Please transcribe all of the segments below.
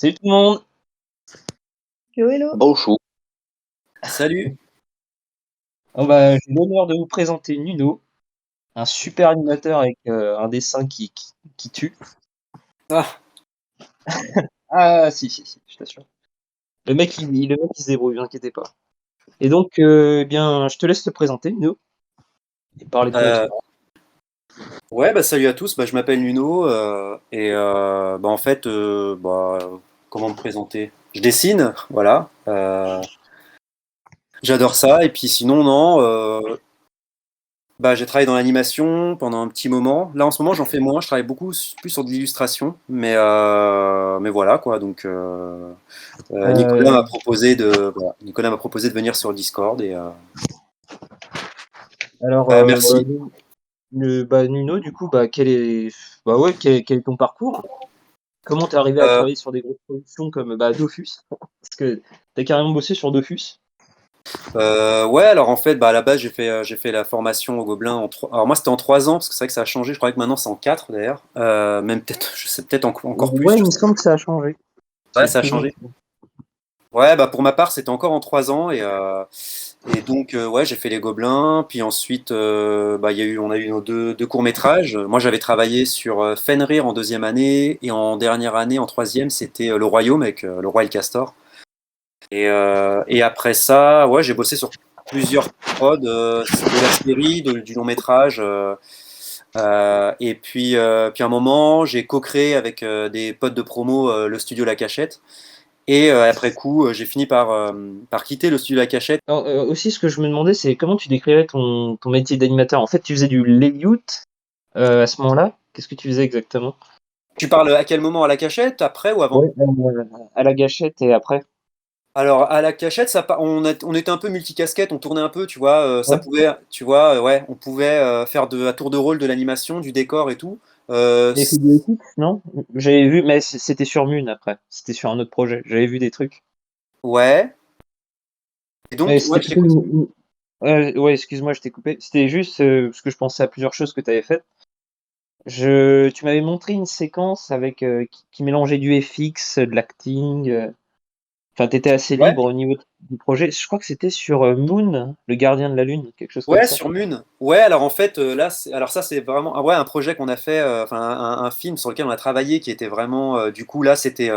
Salut tout le monde. Hello, hello. Bonjour. Salut. J'ai l'honneur de vous présenter Nuno, un super animateur avec un dessin qui tue. Ah, Ah si, je t'assure. Le mec il se débrouille, vous inquiétez pas. Et donc, bien, je te laisse te présenter, Nuno, et parler de ton euh, expérience. ouais, salut à tous. Je m'appelle Nuno en fait, comment me présenter? Je dessine, voilà. J'adore ça. Et puis sinon, non. J'ai travaillé dans l'animation pendant un petit moment. Là, en ce moment, j'en fais moins. Je travaille plus sur de l'illustration, mais voilà quoi. Donc, Nicolas Euh, m'a proposé Nicolas m'a proposé de venir sur le Discord alors, merci. Nuno, du coup, quel est ton parcours? Comment t'es arrivé à Euh, travailler sur des grosses productions comme Dofus? Parce que t'as carrément bossé sur Dofus. ouais, alors en fait, à la base, j'ai fait la formation au Gobelin Alors moi, c'était en 3 ans, parce que c'est vrai que ça a changé. Je crois que maintenant, c'est en 4 d'ailleurs. Même peut-être, je sais peut-être encore plus. Ouais, il me semble que ça a changé. Ouais, C'est ça a plus long. changé. Ouais, pour ma part, c'était encore en 3 ans. Et donc, ouais, j'ai fait les Gobelins. Puis ensuite, on a eu nos deux courts-métrages. Moi, j'avais travaillé sur Fenrir en deuxième année. Et en dernière année, en troisième, c'était Le Royaume avec Le Roi et le Castor. Et après ça, ouais, j'ai bossé sur plusieurs prods de la série, du long métrage. Puis à un moment, j'ai co-créé avec des potes de promo le studio La Cachette. Et après coup, j'ai fini par quitter le studio La Cachette. Alors, aussi, ce que je me demandais, c'est comment tu décrirais ton métier d'animateur? En fait, tu faisais du layout à ce moment-là? Qu'est-ce que tu faisais exactement? Tu parles à quel moment? À La Cachette? Après ou avant? Ouais, à la gâchette et après? Alors à La Cachette, on était un peu multicasquette, on tournait un peu, tu vois. Ça Ouais. pouvait, tu vois, ouais, on pouvait faire à tour de rôle de l'animation, du décor et tout. Euh, T'avais fait du FX, non? J'avais vu, mais c'était sur Mune après. C'était sur un autre projet. J'avais vu des trucs. ouais. Et Mais donc, ouais, c'était je plutôt t'écoute. ouais, excuse-moi, je t'ai coupé. C'était juste parce que je pensais à plusieurs choses que tu avais faites. Tu m'avais montré une séquence avec qui mélangeait du FX, de l'acting. Enfin, t'étais assez Ouais. libre au niveau du projet. Je crois que c'était sur Moon, le gardien de la Lune, quelque chose comme Ouais, ça. sur Mune. Ouais, alors en fait, là, alors ça, c'est vraiment ouais, un projet qu'on a fait, enfin, un film sur lequel on a travaillé qui était vraiment, du coup, là, c'était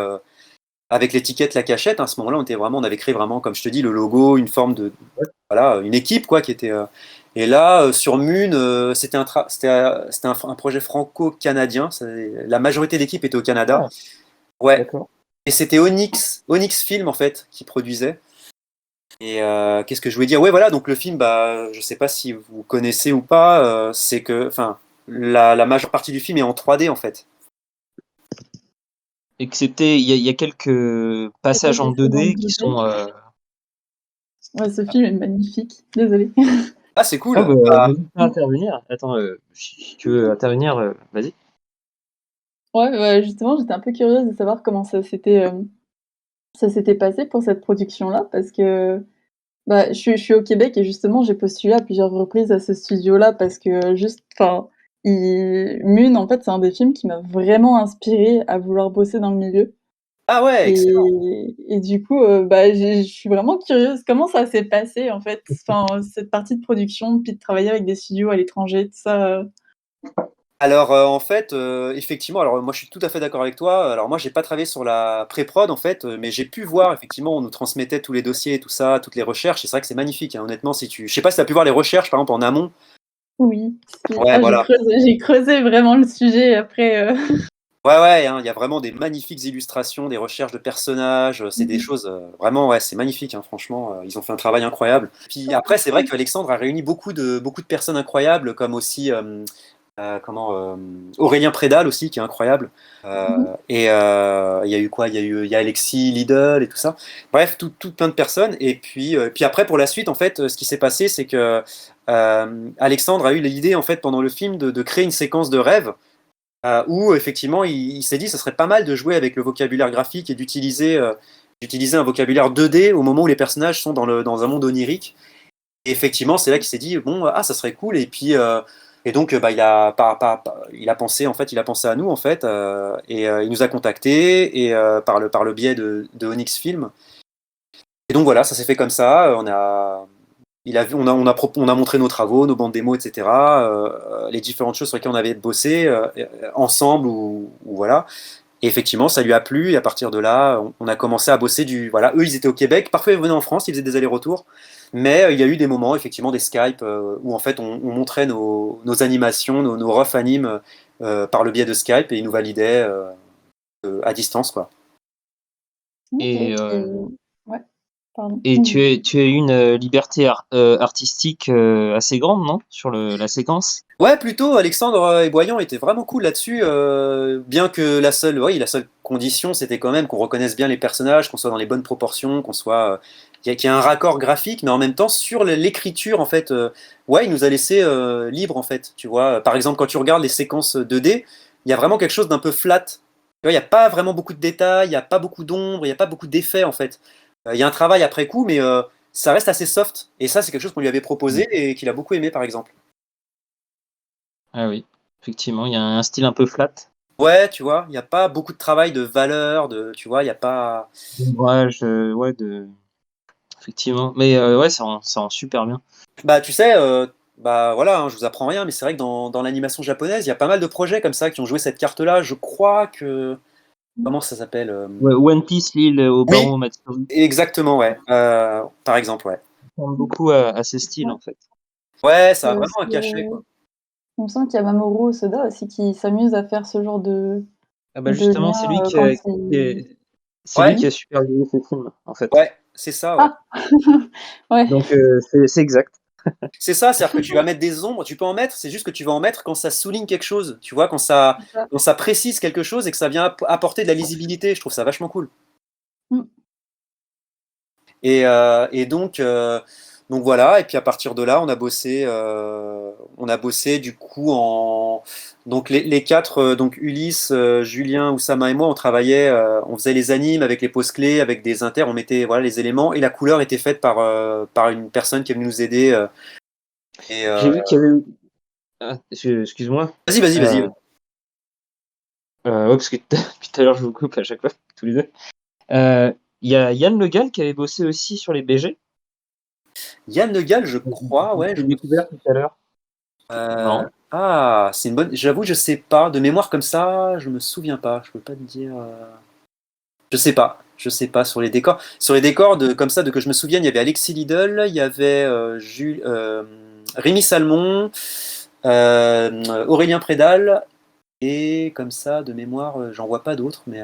avec l'étiquette La Cachette. À ce moment-là, on avait créé vraiment, comme je te dis, le logo, une forme de, voilà, une équipe, quoi, qui était. Et là, sur Mune, c'était un projet franco-canadien. La majorité d'équipes était au Canada. Ah, Ouais. d'accord. Et c'était Onyx Film, en fait, qui produisait. Et qu'est-ce que je voulais dire? Ouais, voilà, donc le film, je sais pas si vous connaissez ou pas, c'est que, enfin, la majeure partie du film est en 3D en fait. Excepté, il y a quelques Il y a passages en quelques scènes en 2D qui 2D. sont. Ouais, ce film est magnifique. Désolée. Ah, c'est Ah cool. bah, n'hésite pas à intervenir. Attends, si tu veux intervenir, vas-y. Ouais, justement, j'étais un peu curieuse de savoir comment ça s'était passé pour cette production-là parce que, je suis au Québec et justement, j'ai postulé à plusieurs reprises à ce studio-là parce que juste enfin, Mune, en fait, c'est un des films qui m'a vraiment inspirée à vouloir bosser dans le milieu Ah ouais, excellent. et du coup, je suis vraiment curieuse. Comment ça s'est passé, en fait? Enfin, cette partie de production, puis de travailler avec des studios à l'étranger, tout ça, Alors en fait, effectivement, alors moi je suis tout à fait d'accord avec toi. Alors moi j'ai pas travaillé sur la pré-prod en fait, mais j'ai pu voir effectivement, on nous transmettait tous les dossiers et tout ça, toutes les recherches. Et c'est vrai que c'est magnifique, hein, honnêtement. Je sais pas si tu as pu voir les recherches par exemple en amont. Oui, si. Ouais, Ah, voilà. j'ai creusé vraiment le sujet après, Ouais, ouais, hein, il y a vraiment des magnifiques illustrations, des recherches de personnages, c'est des Mmh. choses vraiment, ouais, c'est magnifique, hein, franchement, ils ont fait un travail incroyable. Puis après, c'est vrai qu'Alexandre a réuni beaucoup de personnes incroyables, comme aussi Aurélien Prédal aussi, qui est incroyable. Mmh. Il y a eu quoi? Il y a Alexis Lidl et tout ça. Bref, tout plein de personnes. Et puis après, pour la suite, en fait, ce qui s'est passé, c'est que Alexandre a eu l'idée, en fait, pendant le film, de créer une séquence de rêve où effectivement il s'est dit ce serait pas mal de jouer avec le vocabulaire graphique et d'utiliser un vocabulaire 2D au moment où les personnages sont dans un monde onirique. Et effectivement, c'est là qu'il s'est dit bon, ça serait cool. Et puis Et donc, il a pensé, en fait, il a pensé à nous, en fait, il nous a contactés et par le biais de Onyx Film. Et donc voilà, ça s'est fait comme ça. On a montré nos travaux, nos bandes démos, etc. Les différentes choses sur lesquelles on avait bossé ensemble ou voilà. Et effectivement, ça lui a plu. Et à partir de là, on a commencé à bosser voilà, eux, ils étaient au Québec. Parfois, ils venaient en France, ils faisaient des allers-retours. Mais il y a eu des moments, effectivement, des Skype où en fait, on montrait nos animations, nos rough animes par le biais de Skype et ils nous validaient à distance, quoi. OK Et, et euh, ouais, pardon. et tu as eu une liberté artistique assez grande, non? Sur la séquence? Ouais, plutôt, Alexandre et Boyan étaient vraiment cool là-dessus, bien que la seule condition, c'était quand même qu'on reconnaisse bien les personnages, qu'on soit dans les bonnes proportions, qu'il y ait un raccord graphique, mais en même temps, sur l'écriture, en fait, ouais, il nous a laissé libre, en fait, tu vois. Par exemple, quand tu regardes les séquences 2D, il y a vraiment quelque chose d'un peu flat. Tu vois, il n'y a pas vraiment beaucoup de détails, il n'y a pas beaucoup d'ombre, il n'y a pas beaucoup d'effets, en fait. Il y a un travail après coup, mais ça reste assez soft. Et ça, c'est quelque chose qu'on lui avait proposé et qu'il a beaucoup aimé, par exemple. Ah oui, effectivement, il y a un style un peu flat. Ouais, tu vois, il n'y a pas beaucoup de travail de valeur, tu vois, il n'y a pas. D'ombrage, ouais, effectivement. Mais ouais, ça rend super bien. Bah, tu sais, bah voilà, hein, je vous apprends rien, mais c'est vrai que dans l'animation japonaise, il y a pas mal de projets comme ça qui ont joué cette carte-là. Je crois que. Comment ça s'appelle Ouais, One Piece, l'île au Oui, baron Matsuri, exactement, ouais. Par exemple, ouais. ressemble beaucoup à ce style, Ouais, en fait. Ouais, ça il y a a vraiment aussi, un cachet, quoi. il me semble qu'il y a Mamoru Hosoda aussi qui s'amuse à faire ce genre Ah bah de justement, lien, quand c'est lui Ouais, qui a supervisé ces films, en fait. ouais, c'est ça, ouais. ah! Ouais, Donc c'est exact. C'est ça, c'est-à-dire que tu vas mettre des ombres, tu peux en mettre, c'est juste que tu vas en mettre quand ça souligne quelque chose, tu vois, c'est ça. quand ça précise quelque chose et que ça vient apporter de la lisibilité. Je trouve ça vachement cool. Mmh. Et donc voilà, et puis à partir de là, on a bossé du coup donc les quatre, donc Ulysse, Julien, Oussama et moi, on travaillait, on faisait les animes avec les poses clés, avec des inters, on mettait voilà les éléments et la couleur était faite par une personne qui est venue nous aider. Et J'ai vu qu'il y avait eu... Ah, excuse-moi. vas-y. Euh, ouais, parce que depuis tout à l'heure, je vous coupe à chaque fois, tous les deux. Il y a Yann Le Gall qui avait bossé aussi sur les BG. Yann Le Gall, je crois, ouais, J'ai découvert tout à l'heure. C'est marrant. c'est une bonne. J'avoue, je sais pas. De mémoire comme ça, je me souviens pas. Je peux pas te dire. Je sais pas. Je sais pas sur les décors. Sur les décors comme ça, de que je me souvienne, il y avait Alexis Lidl, il y avait Rémi Salmon, Aurélien Prédal, et comme ça, de mémoire, j'en vois pas d'autres, mais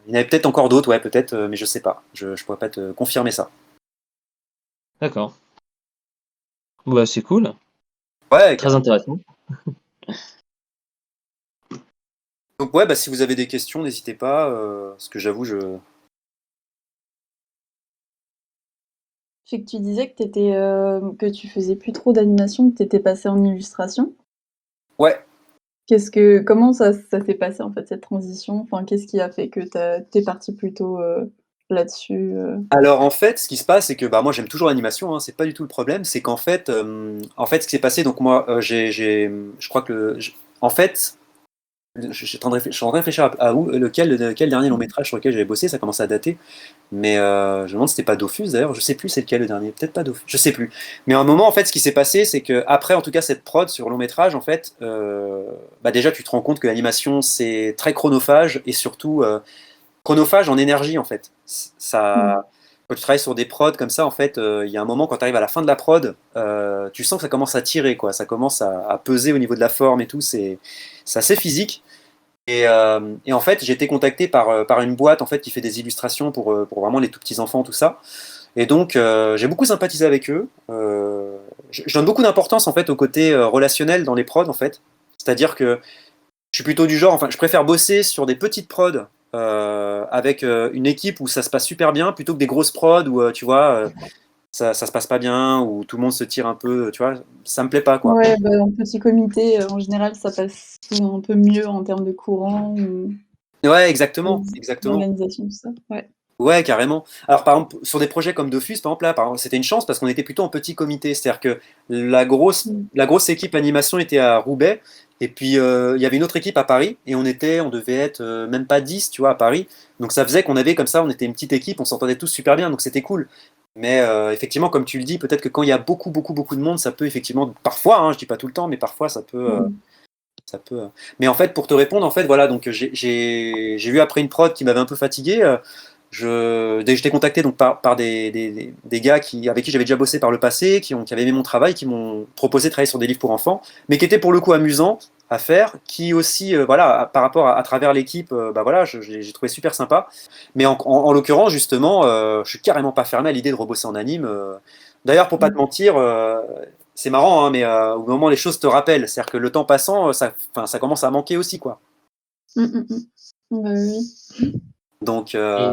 il y en avait peut-être encore d'autres, ouais, peut-être, mais je sais pas. Je pourrais pas te confirmer ça. D'accord. Bon, bah, c'est cool. Ouais, Très carrément. intéressant. Donc ouais, bah, si vous avez des questions, n'hésitez pas, parce que j'avoue, Fait que tu disais que que tu faisais plus trop d'animation, que tu étais passée en illustration. Ouais. Comment ça s'est passé, en fait, cette transition? Enfin, qu'est-ce qui a fait que tu es partie plutôt, là-dessus, Alors en fait, ce qui se passe, c'est que bah, moi j'aime toujours l'animation, hein, c'est pas du tout le problème. C'est qu'en fait, ce qui s'est passé, donc moi, je crois que, en fait, je suis en train de réfléchir à lequel dernier long métrage sur lequel j'avais bossé, ça commence à dater. Mais je me demande si c'était pas Dofus d'ailleurs, je sais plus c'est lequel le dernier, peut-être pas Dofus, je sais plus. Mais à un moment, en fait, ce qui s'est passé, c'est que après, en tout cas, cette prod sur long métrage, en fait, bah déjà tu te rends compte que l'animation c'est très chronophage et surtout chronophage en énergie en fait. Mmh. Quand tu travailles sur des prods comme ça, en fait, il y a un moment quand tu arrives à la fin de la prod, tu sens que ça commence à tirer, quoi. Ça commence à peser au niveau de la forme et tout. C'est assez physique. Et en fait, j'ai été contacté par une boîte en fait qui fait des illustrations pour vraiment les tout petits enfants, tout ça. Et donc, j'ai beaucoup sympathisé avec eux. Je donne beaucoup d'importance en fait au côté relationnel dans les prods en fait. C'est-à-dire que je suis plutôt du genre, enfin, je préfère bosser sur des petites prods avec une équipe où ça se passe super bien plutôt que des grosses prods où tu vois ça se passe pas bien, où tout le monde se tire un peu, tu vois, ça me plaît pas quoi. Ouais, bah, en petit comité, en général, ça passe souvent un peu mieux en termes de courant ou Ouais, exactement, d'org exactement. d'organisation, tout ça. Ouais. Ouais, carrément. Alors, par exemple, sur des projets comme Dofus, par exemple, là, c'était une chance parce qu'on était plutôt en petit comité. C'est-à-dire que Mmh. la grosse équipe animation était à Roubaix, et puis il y avait une autre équipe à Paris, et on devait être même pas 10, tu vois, à Paris. Donc ça faisait qu'on avait comme ça, on était une petite équipe, on s'entendait tous super bien, donc c'était cool. Mais effectivement, comme tu le dis, peut-être que quand il y a beaucoup, beaucoup, beaucoup de monde, ça peut effectivement, parfois, hein, je dis pas tout le temps, mais parfois Mmh. ça peut. Mais en fait, pour te répondre, en fait, voilà, donc j'ai vu après une prod qui m'avait un peu fatigué. J'étais contacté donc par des gars avec qui j'avais déjà bossé par le passé, qui avaient aimé mon travail, qui m'ont proposé de travailler sur des livres pour enfants, mais qui étaient pour le coup amusants à faire, qui aussi, voilà, par rapport à travers l'équipe, bah voilà, j'ai trouvé super sympa. Mais en l'occurrence, justement, je suis carrément pas fermé à l'idée de rebosser en anime. D'ailleurs, pour pas te Mmh. mentir, c'est marrant, hein, mais au moment où les choses te rappellent, c'est-à-dire que le temps passant, enfin, ça commence à manquer aussi, quoi. Mmh, mmh mh. Bah, oui. Donc, Et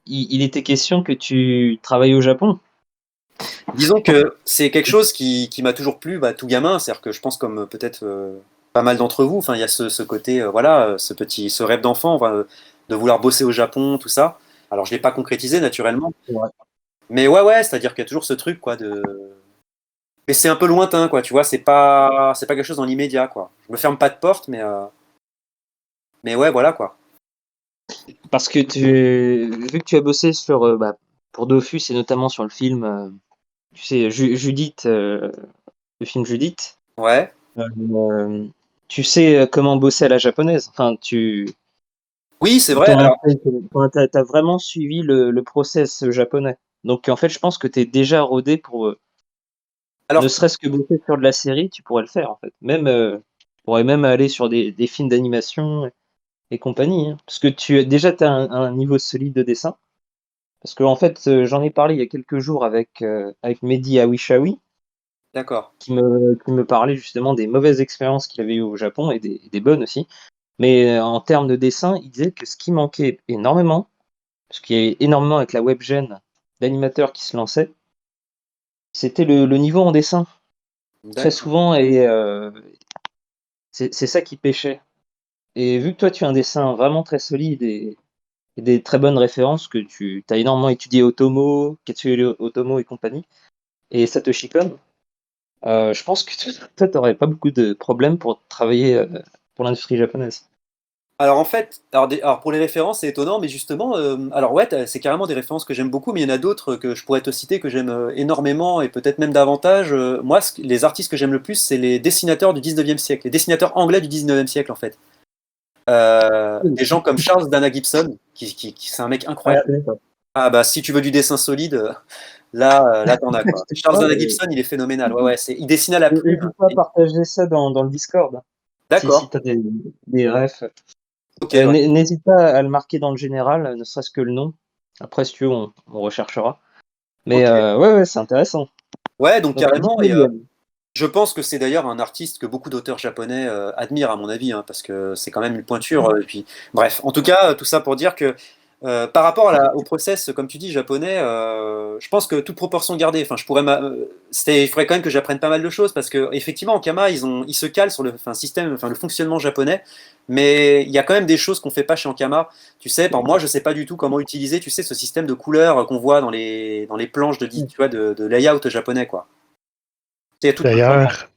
il était question que tu travailles au Japon. disons que c'est quelque chose qui m'a toujours plu, bah, tout gamin. C'est-à-dire que je pense comme peut-être pas mal d'entre vous, enfin, il y a ce côté, voilà, ce rêve d'enfant, enfin, de vouloir bosser au Japon, tout ça. Alors, je l'ai pas concrétisé naturellement, Ouais. mais ouais, c'est-à-dire qu'il y a toujours ce truc, quoi, mais c'est un peu lointain, quoi. Tu vois, c'est pas quelque chose dans l'immédiat, quoi. Je me ferme pas de porte, mais ouais, voilà, quoi. Parce que vu que tu as bossé sur, pour Dofus et notamment sur le film, tu sais, Judith, le film Judith, Ouais. euh, tu sais comment bosser à la japonaise. Enfin, Oui, c'est ils vrai. t'ont Alors, montré enfin, t'as vraiment suivi le process japonais. Donc en fait, je pense que tu es déjà rodé pour, ne alors, serait-ce que bosser sur de la série, tu pourrais le faire en fait. Même, tu pourrais même aller sur des films d'animation et compagnie, hein. Parce que tu as un niveau solide de dessin. Parce qu'en fait, j'en ai parlé il y a quelques jours avec Mehdi Awishawi, d'accord. qui me parlait justement des mauvaises expériences qu'il avait eues au Japon et des bonnes aussi. Mais en termes de dessin, il disait que ce qui manquait énormément, parce qu'il y avait énormément avec la webgene d'animateurs qui se lançaient, c'était le niveau en dessin. Très D'accord. souvent, et c'est ça qui pêchait. Et vu que toi, tu as un dessin vraiment très solide et des très bonnes références, que tu as énormément étudié Otomo, Katsuhiro Otomo et compagnie, et Satoshi Kon, je pense que toi, tu n'aurais pas beaucoup de problèmes pour travailler pour l'industrie japonaise. Alors en fait, alors pour les références, c'est étonnant, mais justement, alors ouais, c'est carrément des références que j'aime beaucoup, mais il y en a d'autres que je pourrais te citer que j'aime énormément et peut-être même davantage. Moi, les artistes que j'aime le plus, c'est les dessinateurs du 19e siècle, les dessinateurs anglais du 19e siècle en fait. Des gens comme Charles Dana Gibson, c'est un mec Ah, je incroyable. connais pas. Ah bah si tu veux du dessin solide, là t'en as quoi. Je sais Charles pas, Dana Gibson, il est phénoménal. Ouais ouais, il dessine à la plume. n'hésite pas à partager ça dans le Discord. Si D'accord. tu as des refs. Ok. Ouais. N'hésite pas à le marquer dans le général, ne serait-ce que le nom. Après, si tu veux, on recherchera. Mais Ok. ouais, c'est intéressant. Ouais, donc Donc, carrément. Et 19e. je pense que c'est d'ailleurs un artiste que beaucoup d'auteurs japonais admirent, à mon avis, hein, parce que c'est quand même une pointure. Et puis, bref, en tout cas, tout ça pour dire que par rapport au process, comme tu dis, japonais, je pense que toute proportion gardée, enfin, il faudrait quand même que j'apprenne pas mal de choses, parce que effectivement, en Kama, ils se calent sur système, enfin, le fonctionnement japonais, mais il y a quand même des choses qu'on fait pas chez Ankama. Tu sais, par moi, je sais pas du tout comment utiliser, tu sais, ce système de couleurs qu'on voit dans les planches tu vois, de layout japonais, quoi. Il y a tout un truc. D'ailleurs,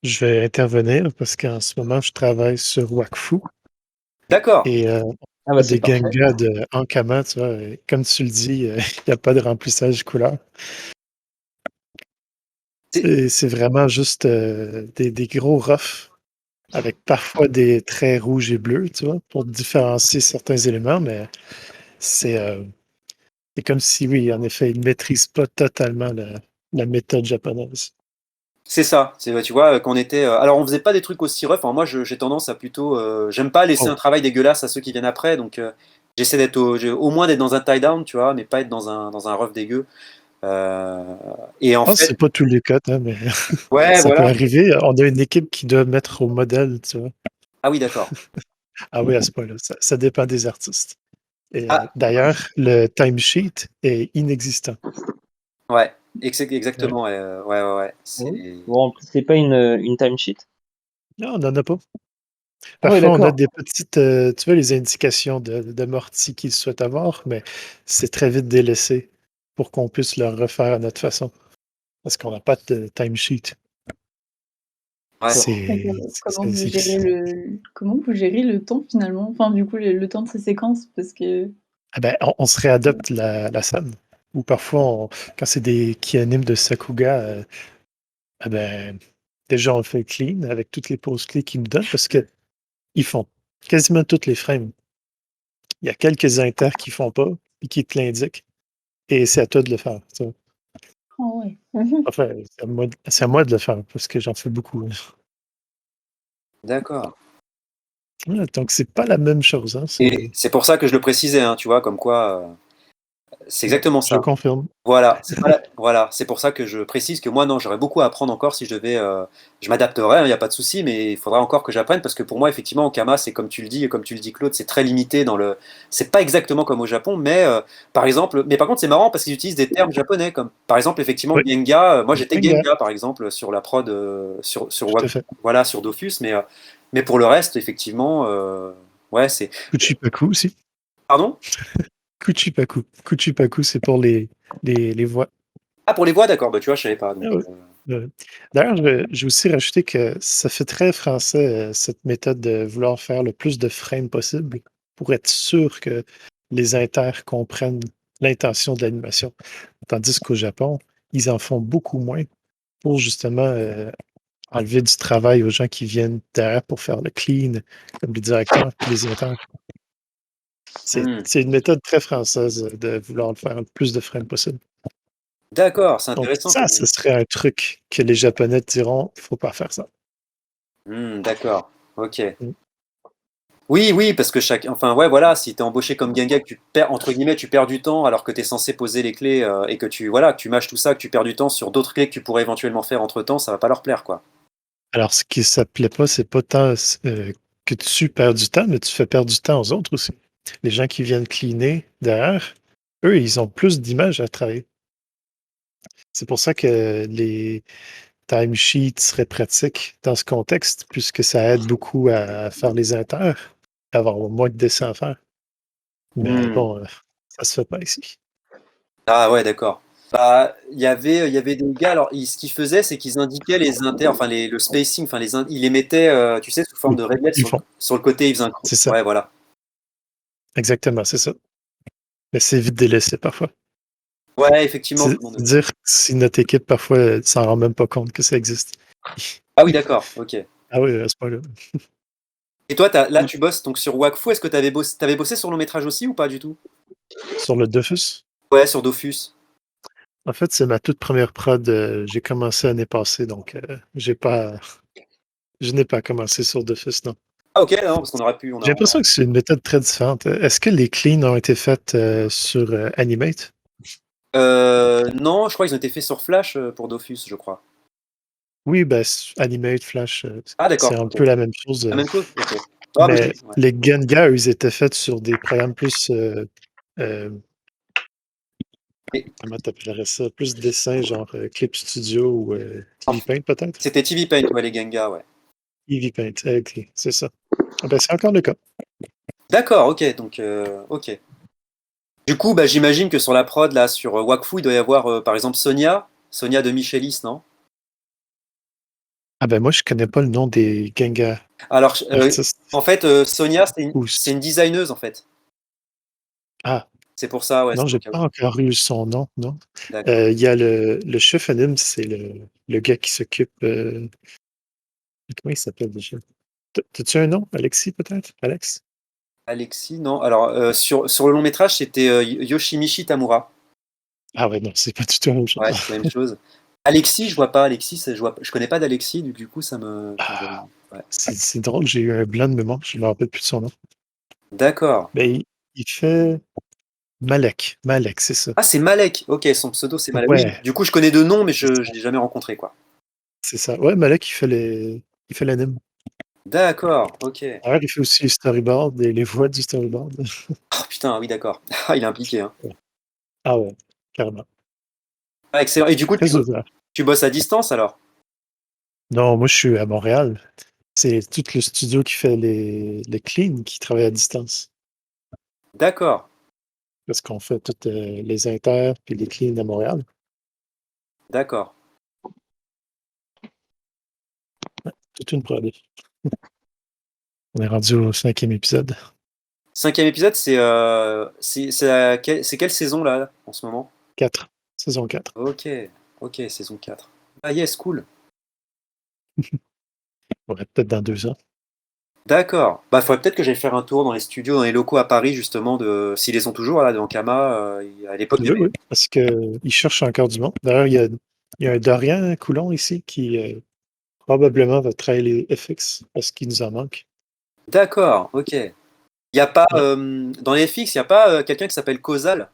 je vais intervenir parce qu'en ce moment, je travaille sur Wakfu D'accord. et Ah bah c'est des parfait. Gengas de Ankama, tu vois. Et comme tu le dis, il n'y a pas de remplissage couleur. C'est C'est vraiment juste des gros roughs avec parfois des traits rouges et bleus, tu vois, pour différencier certains éléments, mais c'est c'est comme si, oui, en effet, ils ne maîtrisent pas totalement la méthode japonaise. c'est ça. Tu vois, qu'on était. Alors, on faisait pas des trucs aussi rough. Enfin, moi, j'ai tendance à plutôt. J'aime pas laisser Oh. un travail dégueulasse à ceux qui viennent après. Donc, j'essaie au moins d'être dans un tie down, tu vois, mais pas être dans un rough dégueu. Euh, et Je en pense que fait, c'est pas tous les cas, hein, mais ouais, ça peut voilà. arriver. On a une équipe qui doit mettre au modèle, tu vois. Ah oui, d'accord. Ah oui, à ce point-là, ça dépend des artistes. Et Ah, d'ailleurs, le timesheet est inexistant. ouais. Ouais. Exactement. Ouais. Bon, en plus, c'est pas une timesheet. Non, on n'en a pas. Ah ouais, Parfois, on a d'accord. des petites, tu vois, les indications de Morty qu'ils souhaitent avoir, mais c'est très vite délaissé pour qu'on puisse le refaire à notre façon, parce qu'on n'a pas de timesheet. Ouais. D'accord. D'accord. C'est Comment vous gérez le temps finalement? Enfin, du coup, le temps de ces séquences parce que ah ben, on se réadapte la scène. Ou parfois, quand c'est des qui animent de Sakuga, ah ben, déjà on le fait clean avec toutes les pauses clés qu'ils nous donnent parce que ils font quasiment toutes les frames. Il y a quelques inters qui font pas et qui te l'indiquent. Et c'est à toi de le faire. Tu vois. ah ouais. Mmh. Enfin, c'est à moi de le faire parce que j'en fais beaucoup. D'accord. Ouais, donc c'est pas la même chose. Hein, Et c'est pour ça que je le précisais, hein, tu vois, comme quoi, c'est exactement je ça. confirme. Voilà, c'est pas voilà, c'est pour ça que je précise que moi, non, j'aurais beaucoup à apprendre encore si je devais. Je m'adapterais, il n'y a pas de souci, mais il faudra encore que j'apprenne parce que pour moi, effectivement, Okama, c'est comme tu le dis, Claude, c'est très limité dans le. C'est pas exactement comme au Japon, mais par exemple, mais par contre, c'est marrant parce qu'ils utilisent des termes japonais, comme par exemple, effectivement, Oui, Genga. Moi, j'étais Jenga, Genga, par exemple, sur la prod, tout à fait. voilà, sur Dofus, mais pour le reste, effectivement, ouais, c'est. Kuchipaku aussi. Pardon? Kuchipaku. Kuchipaku, c'est pour les voix. Ah, pour les voix, d'accord, bah tu vois, je savais pas. Ah Donc, ouais. D'ailleurs, je vais aussi rajouter que ça fait très français, cette méthode de vouloir faire le plus de frames possible pour être sûr que les inters comprennent l'intention de l'animation. Tandis qu'au Japon, ils en font beaucoup moins pour justement enlever du travail aux gens qui viennent derrière pour faire le clean, comme les directeurs puis les inters. hmm. C'est une méthode très française de vouloir le faire le plus de frames possible. D'accord, c'est Donc intéressant ça, comme. ce serait un truc que les Japonais diront, faut pas faire ça. D'accord, ok. Mm. Oui, oui, parce que enfin, ouais, voilà, si t'es embauché comme Ganga, que tu perds, entre guillemets, tu perds du temps alors que t'es censé poser les clés et que voilà, que tu mâches tout ça, que tu perds du temps sur d'autres clés que tu pourrais éventuellement faire entre temps, ça va pas leur plaire, quoi. Alors, ce qui s'appelait pas, c'est pas tant que tu perds du temps, mais tu fais perdre du temps aux autres aussi. Les gens qui viennent cleaner derrière, eux, ils ont plus d'images à travailler. C'est pour ça que les timesheets seraient pratiques dans ce contexte, puisque ça aide beaucoup à faire les inters, à avoir moins de dessins à faire. Mais Hmm. bon, ça se fait pas ici. Ah ouais, d'accord. Bah, il y avait des gars, alors ce qu'ils faisaient, c'est qu'ils indiquaient les inter, enfin le spacing, enfin ils les mettaient, tu sais, sous forme Oui, de réglettes ils font. sur le côté, ils faisaient un C'est ça. ouais, voilà. Exactement, c'est ça. Mais c'est vite délaissé parfois. Ouais, effectivement, tout C'est le monde. dire si notre équipe, parfois, s'en rend même pas compte que ça existe. Ah oui, d'accord, ok. Ah oui, à ce point-là. Et toi, là, tu bosses donc sur Wakfu. Est-ce que t'avais bossé sur long métrage aussi ou pas du tout? Sur le Dofus, Ouais, sur Dofus. en fait, c'est ma toute première prod. J'ai commencé l'année passée, donc je n'ai pas commencé sur Dofus, non. Ah ok, non, parce qu'on aurait pu, J'ai l'impression que c'est une méthode très différente. Est-ce que les cleans ont été faites sur Animate? Non, je crois qu'ils ont été faits sur Flash pour Dofus, je crois. Oui, ben, Animate, Flash, Ah c'est d'accord, un ok. peu la même chose. La même chose? Ok. Ah, bah, Mais ouais. les Genga, eux, ils étaient faits sur des programmes plus euh, Et comment t'appellerais ça? Plus dessin, genre Clip Studio ou TV Paint, peut-être? c'était TV Paint, ouais, les Genga, ouais. TV Paint, ok, c'est ça. Ah ben, c'est encore le cas. D'accord, ok, donc ok. Du coup, bah, j'imagine que sur la prod, là, sur Wakfu, il doit y avoir par exemple Sonia de Michelis, non? Ah ben, moi, je connais pas le nom des Genga Alors, artistes. en fait, Sonia, Ou- c'est une designeuse, en fait. Ah, C'est pour ça, ouais, non, c'est au j'ai cas pas où. encore eu son nom, non. D'accord. Il y a le chef anime, c'est le gars qui s'occupe. Comment il s'appelle déjà? T'as-tu un nom? Alexis, peut-être? Alex? Alexis, non. Alors, sur le long métrage, c'était Yoshimichi Tamura. Ah ouais, non, c'est pas du tout la même chose. Ouais, c'est la même chose. Alexis, je vois pas. Alexis, je connais pas d'Alexis, du coup, Ah, ouais. c'est drôle, j'ai eu un blanc de mémoire, je me rappelle plus de son nom. D'accord. Ben, il fait Malek. Malek, c'est ça. Ah, c'est Malek. Ok, son pseudo, c'est Malek. Oui, Ouais, du coup, je connais deux noms, mais c'est je ça. l'ai jamais rencontré, quoi. C'est ça. Ouais, Malek, il fait l'anime. D'accord, ok. Alors, il fait aussi les storyboards et les voix du storyboard. Oh putain, oui, d'accord. Ah, il est impliqué, hein. Ouais. Ah ouais, carrément. Ah, excellent. Et du coup, Très ouvert. tu bosses à distance alors? Non, moi, je suis à Montréal. C'est tout le studio qui fait les cleans qui travaille à distance. D'accord, Parce qu'on fait toutes les inters puis les cleans à Montréal. d'accord. Toute une prod. On est rendu au 5e épisode. 5e épisode, c'est quelle saison là, en ce moment? 4. Saison 4. Ok, ok, saison 4. Ah yes, cool. Ouais, peut-être dans 2 ans. D'accord. Bah, faudrait peut-être que j'aille faire un tour dans les studios, dans les locaux à Paris, justement, s'ils les ont toujours, là, dans Kama. À l'époque, il y Oui, avait... oui, parce qu'ils cherchent encore du monde. D'ailleurs, il y a un Dorian Coulon ici qui probablement va travailler les FX parce qu'il nous en manque. D'accord, ok. Il n'y a pas, Ouais. dans les FX, il n'y a pas quelqu'un qui s'appelle Causal?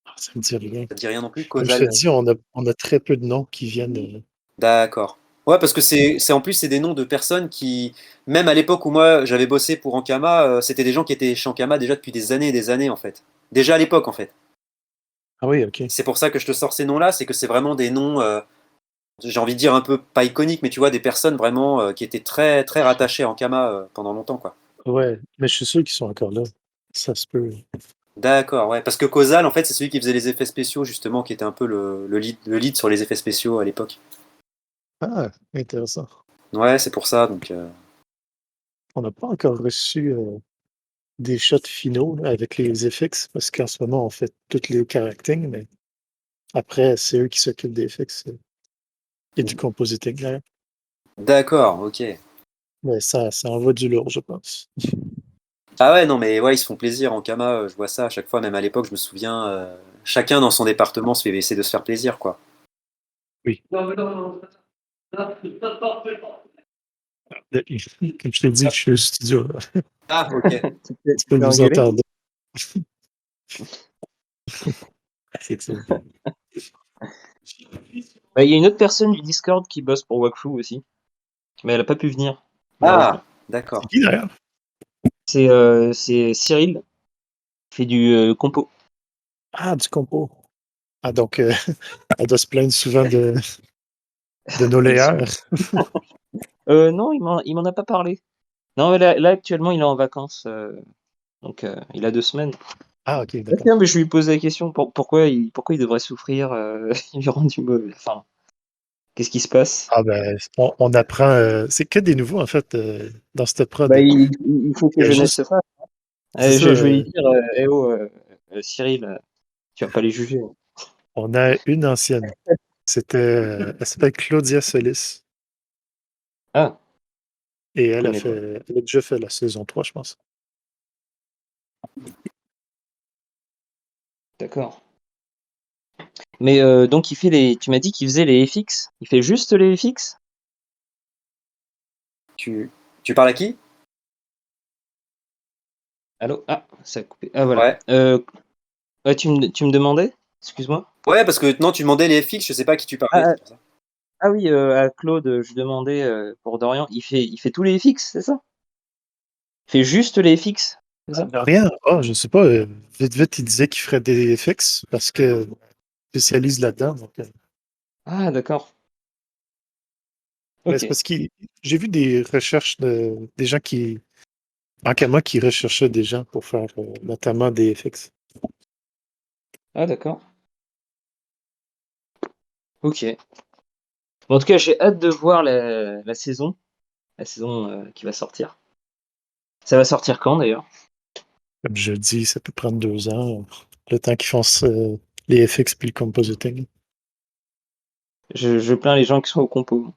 Ah, ça me dit rien. Ça te dit rien non plus, Comme je te Causal? dis, on a très peu de noms qui viennent. D'accord. Ouais, parce que en plus, c'est des noms de personnes qui, même à l'époque où moi j'avais bossé pour Ankama, c'était des gens qui étaient chez Ankama déjà depuis des années et des années, en fait. Déjà à l'époque, en fait. Ah oui, ok. C'est pour ça que je te sors ces noms-là, c'est que c'est vraiment des noms, j'ai envie de dire un peu pas iconiques, mais tu vois, des personnes vraiment qui étaient très, très rattachées à Ankama pendant longtemps, quoi. Ouais, mais je suis sûr qu'ils sont encore là. Ça se peut. D'accord, ouais. Parce que Causal, en fait, c'est celui qui faisait les effets spéciaux, justement, qui était un peu le lead sur les effets spéciaux à l'époque. Ah, intéressant. Ouais, c'est pour ça, donc. On n'a pas encore reçu des shots finaux là, avec les FX parce qu'en ce moment, on fait tous les charactings, mais après, c'est eux qui s'occupent des FX et du compositing derrière. D'accord, ok. Mais ça envoie du lourd, je pense. Ah ouais, non, mais ouais, ils se font plaisir en Kama, je vois ça à chaque fois, même à l'époque, je me souviens, chacun dans son département essaie de se faire plaisir, quoi. Oui. Comme je t'ai dit, je suis au studio. Là. Ah, ok. Tu Tu peux t'es vous engueulé? entendre. C'est ça. Bah, il y a une autre personne du Discord qui bosse pour Wakfu aussi, mais elle a pas pu venir, malheureusement. Ah, d'accord. C'est qui d'ailleurs? C'est Cyril, qui fait du compo. Ah, du compo. Ah, donc, elle doit se plaindre souvent de nos layers. Non, il m'en a pas parlé. Non, mais là, actuellement, il est en vacances, donc il a 2 semaines. Ah, ok, Ah, d'accord. tiens, mais je lui posais la question, pourquoi il devrait souffrir, il lui rend du mauvais. Enfin, qu'est-ce qui se passe? Ah, ben, on apprend. C'est que des nouveaux, en fait, dans cette Bah, prod. il faut Il que y a jeunesse juste. se fasse. C'est ça. Je vais lui dire, eh oh, Cyril, tu vas pas les juger. On a une ancienne. Elle s'appelle Claudia Solis. Ah, Et je connais pas. elle a déjà fait la saison 3, je pense. D'accord. Mais donc tu m'as dit qu'il faisait les FX? Il fait juste les FX? Tu parles à qui? Allô? Ah, ça a coupé. Ah voilà. Ouais. Ouais, tu me demandais? Excuse-moi. Ouais, parce que non, tu demandais les FX, je sais pas à qui tu parlais, Ah, c'est pour ça. ah oui, à Claude, je demandais pour Dorian. Il fait tous les FX, c'est ça? Il fait juste les FX, c'est ça? Rien. Ah, je sais pas. Vite, vite, il disait qu'il ferait des FX parce que spécialise là-dedans. Donc, Ah d'accord. mais c'est Ok. parce que j'ai vu des recherches des gens en Kama qui recherchaient des gens pour faire notamment des FX. Ah d'accord. Ok. Bon, en tout cas, j'ai hâte de voir la saison qui va sortir. Ça va sortir quand d'ailleurs? Comme je dis, ça peut prendre 2 ans. Le temps qu'ils fassent les FX puis le compositing. Je plains les gens qui sont au compo.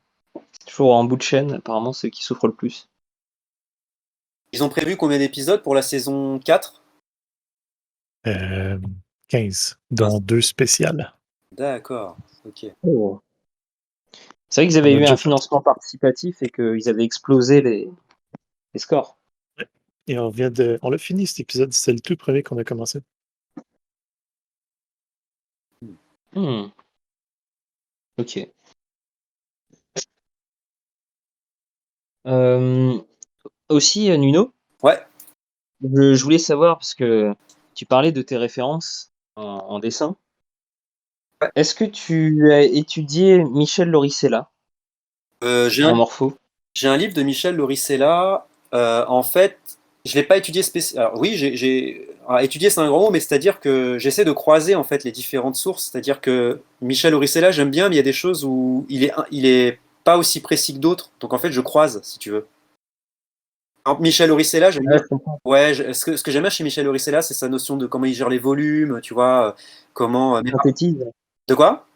C'est toujours en bout de chaîne, apparemment, ceux qui souffrent le plus. Ils ont prévu combien d'épisodes pour la saison 4? Euh, 15, 15. dont 2 spéciales. D'accord, ok. Oh. C'est vrai qu'ils On avaient a eu déjà un fait. financement participatif et qu'ils avaient explosé les scores. Et on l'a fini cet épisode, c'est le tout premier qu'on a commencé. Hmm. Ok. Euh, Aussi, Nuno, Ouais, je voulais savoir, parce que tu parlais de tes références en dessin. ouais. Est-ce que tu as étudié Michel Lauricella J'ai en un, morpho? J'ai un livre de Michel Lauricella. En fait, je l'ai pas étudié spécialement. Alors oui, étudié, c'est un grand mot, mais c'est-à-dire que j'essaie de croiser en fait les différentes sources. C'est-à-dire que Michel Lauricella, j'aime bien, mais il y a des choses où il est pas aussi précis que d'autres. Donc en fait, je croise, si tu veux. Par exemple, Michel Lauricella, j'aime Ouais, bien. je comprends. Ouais, ce que j'aime bien chez Michel Lauricella, c'est sa notion de comment il gère les volumes, tu vois, comment. Synthétise. De quoi?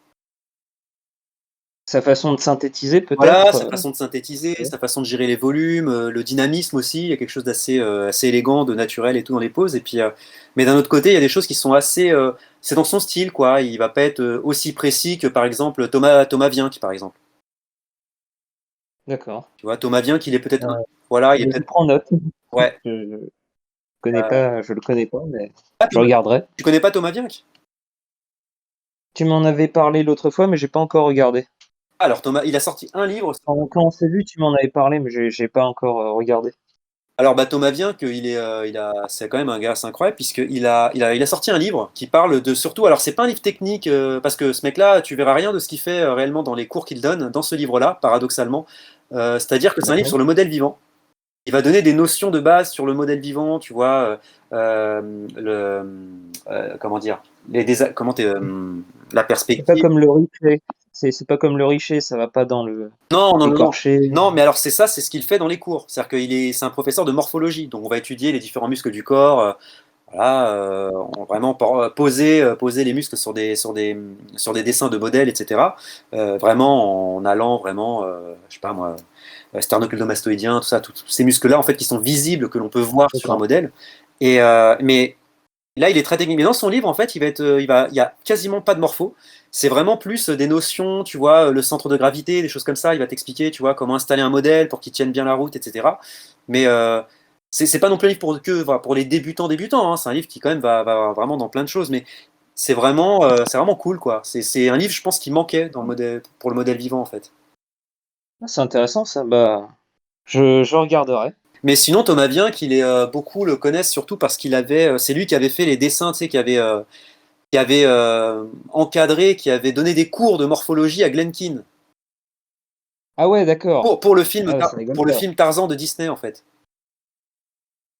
Sa façon de synthétiser, Voilà, peut-être. sa façon de synthétiser, Ouais. sa façon de gérer les volumes, le dynamisme aussi, il y a quelque chose d'assez élégant, de naturel et tout dans les poses. Et puis, mais d'un autre côté, il y a des choses qui sont c'est dans son style, quoi. Il va pas être aussi précis que par exemple Thomas Vienck, par exemple. D'accord. Tu vois, Thomas Vienck, il est peut-être, Euh, voilà, il est mais je peut-être, prends note. ouais. Je le connais pas, mais Ah, je regarderai. tu connais pas Thomas Vienck? Tu m'en avais parlé l'autre fois, mais j'ai pas encore regardé. Alors Thomas, il a sorti un livre. Quand on s'est vu, tu m'en avais parlé, mais j'ai pas encore regardé. Alors bah, Thomas Vienck, c'est quand même un gars assez incroyable puisqu'il a sorti un livre qui parle de surtout. Alors c'est pas un livre technique parce que ce mec-là, tu verras rien de ce qu'il fait réellement dans les cours qu'il donne dans ce livre-là, paradoxalement. C'est-à-dire que c'est un livre D'accord. sur le modèle vivant. Il va donner des notions de base sur le modèle vivant, tu vois, comment dire, la C'est pas perspective. comme le Richer. C'est pas comme le Richer, ça va pas dans le Non, non, non, non. écorché. Non, mais alors c'est ça, c'est ce qu'il fait dans les cours. C'est un professeur de morphologie, donc on va étudier les différents muscles du corps. Voilà, vraiment poser les muscles sur des dessins de modèles, etc. Vraiment en allant vraiment, je sais pas moi, sternocleidomastoïdien, tout ça, tous ces muscles-là en fait qui sont visibles, que l'on peut voir sur un D'accord. modèle. Mais là, il est très technique. Mais dans son livre, en fait, il y a quasiment pas de morpho. C'est vraiment plus des notions, tu vois, le centre de gravité, des choses comme ça. Il va t'expliquer, tu vois, comment installer un modèle pour qu'il tienne bien la route, etc. Mais c'est pas non plus un livre voilà, pour les débutants, hein. C'est un livre qui quand même va vraiment dans plein de choses. Mais c'est vraiment cool, quoi. C'est un livre, je pense, qui manquait pour le modèle vivant, en fait. Ah, c'est intéressant ça. Bah, je regarderai. Mais sinon, Thomas Vienck, beaucoup le connaissent surtout parce c'est lui qui avait fait les dessins, tu sais, qui avait encadré, qui avait donné des cours de morphologie à Glenkin Ah ouais, d'accord. pour le film, Ah bah, ça rigole pour le pas. film Tarzan de Disney en fait.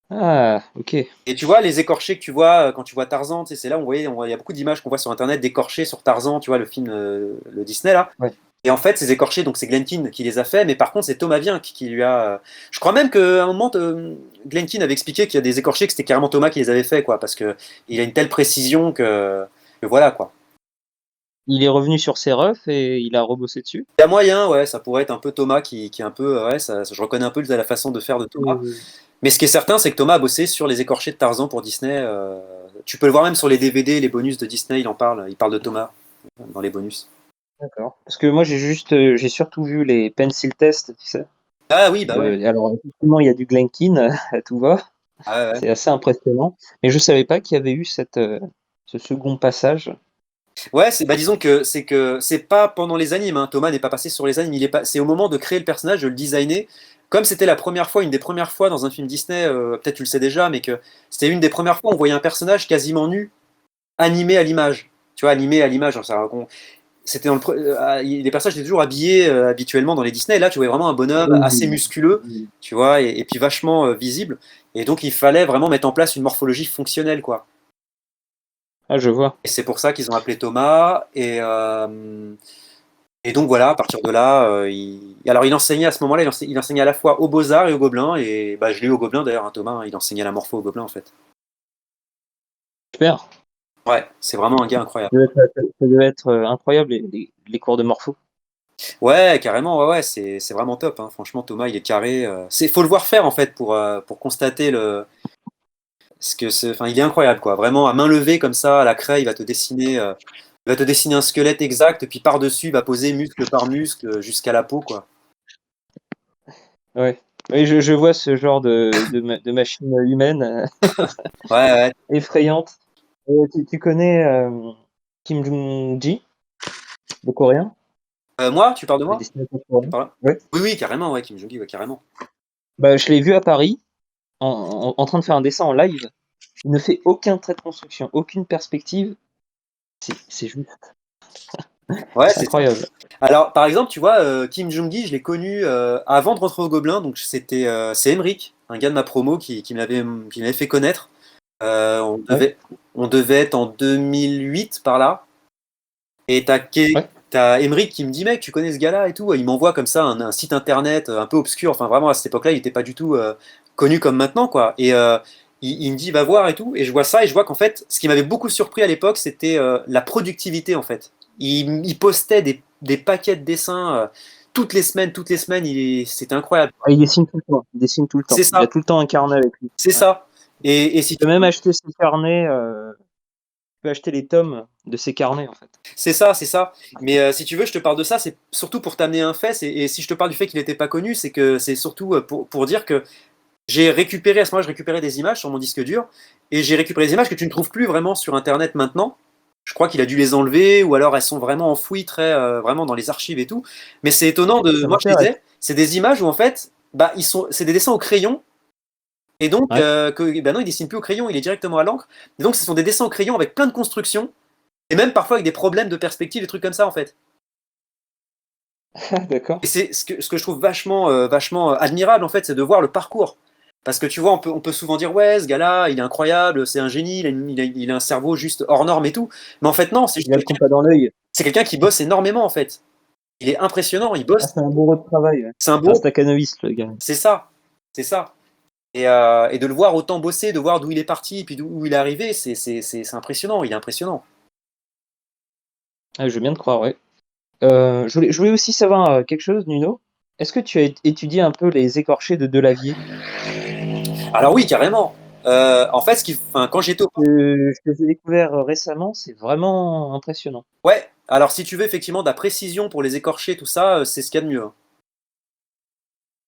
Ah, ok. Et tu vois les écorchés que tu vois quand tu vois Tarzan, tu sais, c'est là où il y a beaucoup d'images qu'on voit sur internet d'écorchés sur Tarzan, tu vois le film le Disney là. Ouais. Et en fait, ces écorchés, donc c'est Glenkin qui les a fait, mais par contre c'est Thomas Vienck qui lui a. Je crois même qu'à un moment, Glenkin avait expliqué qu'il y a des écorchés que c'était carrément Thomas qui les avait fait, quoi, parce que il a une telle précision que voilà, quoi. Il est revenu sur ses refs et il a rebossé dessus. Il y a moyen, ouais, ça pourrait être un peu Thomas qui est un peu, ouais, je reconnais un peu la façon de faire de Thomas. Et- Mais ce qui est certain, c'est que Thomas a bossé sur les écorchés de Tarzan pour Disney. Tu peux le voir même sur les DVD, les bonus de Disney, il parle de Thomas dans les bonus. D'accord. Parce que moi, j'ai surtout vu les pencil tests, tu sais. Ah oui, bah ouais. Alors, effectivement, il y a du Glenkin, à tout va. Ah ouais, ouais. C'est assez impressionnant. Mais je savais pas qu'il y avait eu ce second passage. Ouais, disons que c'est pas pendant les animes, hein. Thomas n'est pas passé sur les animes, c'est au moment de créer le personnage, de le designer. Comme c'était la première fois, une des premières fois dans un film Disney, peut-être tu le sais déjà, mais que c'était une des premières fois où on voyait un personnage quasiment nu, animé à l'image. Tu vois, animé à l'image, genre, c'était les personnages étaient toujours habillés habituellement dans les Disney. Et là, tu voyais vraiment un bonhomme assez musculeux, tu vois, et puis vachement visible. Et donc, il fallait vraiment mettre en place une morphologie fonctionnelle, quoi. Ah, je vois. Et c'est pour ça qu'ils ont appelé Thomas. Et donc voilà, à partir de là, alors il enseignait à ce moment-là, il enseignait à la fois aux Beaux-Arts et aux Gobelins. Et bah, je l'ai eu aux Gobelins d'ailleurs, hein, Thomas, hein, il enseignait la morpho aux Gobelins en fait. Super. Ouais, c'est vraiment un gars incroyable. Ça devait être incroyable, les cours de morpho. Ouais, carrément, ouais, ouais, c'est vraiment top, hein. Franchement, Thomas, il est carré. Faut le voir faire en fait pour constater enfin, il est incroyable quoi. Vraiment à main levée comme ça, à la craie, il va te dessiner un squelette exact, puis par-dessus, il va poser muscle par muscle jusqu'à la peau quoi. Ouais. Oui, je vois ce genre de machine humaine Ouais, ouais. effrayante. Tu connais Kim Jong-gi, le coréen, Moi, tu parles de le moi? dessinateur Tu coréen? parles là. Ouais. Oui, oui, carrément, ouais, Kim Jong-il, ouais, carrément. Bah, je l'ai vu à Paris en train de faire un dessin en live. Il ne fait aucun trait de construction, aucune perspective. C'est juste. Ouais, C'est c'est ça. incroyable. Alors, par exemple, tu vois, Kim Jong-gi, je l'ai connu avant de rentrer au Gobelin, donc c'est Emeric, un gars de ma promo qui m'avait fait connaître. On Ouais, devait être en 2008 par là, et ouais. t'as Emeric qui me dit, mec, tu connais ce gars-là et tout. Il m'envoie comme ça un site internet un peu obscur, enfin vraiment à cette époque-là, il n'était pas du tout connu comme maintenant, quoi. Et il me dit, va voir et tout, et je vois ça, et je vois qu'en fait, ce qui m'avait beaucoup surpris à l'époque, c'était la productivité, en fait. Il postait des paquets de dessins toutes les semaines, c'était incroyable. Ah, il dessine tout le temps. Il dessine tout le C'est temps. Il a ça, tout le temps un carnet avec lui. c'est Ouais. ça. Et si Tu peux tu même acheter ses carnets. Tu peux acheter les tomes de ses carnets, en fait. C'est ça, c'est ça. Mais si tu veux, je te parle de ça, c'est surtout pour t'amener un fait. Et si je te parle du fait qu'il n'était pas connu, c'est que c'est surtout pour dire que j'ai récupéré, à ce moment-là, je récupérais des images sur mon disque dur, et j'ai récupéré des images que tu ne trouves plus vraiment sur Internet maintenant. Je crois qu'il a dû les enlever, ou alors elles sont vraiment enfouies vraiment dans les archives et tout. Mais c'est étonnant Ça moi je te m'intéresse. disais, c'est des images où en fait, bah, c'est des dessins au crayon, et donc, Ouais. bah non, il dessine plus au crayon, il est directement à l'encre. Et donc, ce sont des dessins au crayon avec plein de constructions, et même parfois avec des problèmes de perspective, des trucs comme ça en fait. D'accord. Et c'est ce que je trouve vachement admirable en fait, c'est de voir le parcours. Parce que tu vois, on peut souvent dire ouais, ce gars-là, il est incroyable, c'est un génie, il a un cerveau juste hors norme et tout. Mais en fait non, Il a le compas dans l'œil. c'est quelqu'un qui bosse énormément en fait. Il est impressionnant, il Ah, bosse. c'est un bourreau de travail. Ouais. C'est un C'est un beau, staccanoviste, le gars. c'est ça, c'est ça. Et de le voir autant bosser, de voir d'où il est parti et puis d'où il est arrivé, c'est impressionnant. Il est impressionnant. Ah, je veux bien te croire, ouais. Je voulais aussi savoir quelque chose, Nuno. Est-ce que tu as étudié un peu les écorchés de Delavier? Alors oui, carrément. En fait, enfin, quand j'étais au Je les ai découverts récemment, c'est vraiment impressionnant. ouais, alors si tu veux effectivement de la précision pour les écorcher, tout ça, c'est ce qu'il y a de mieux, hein.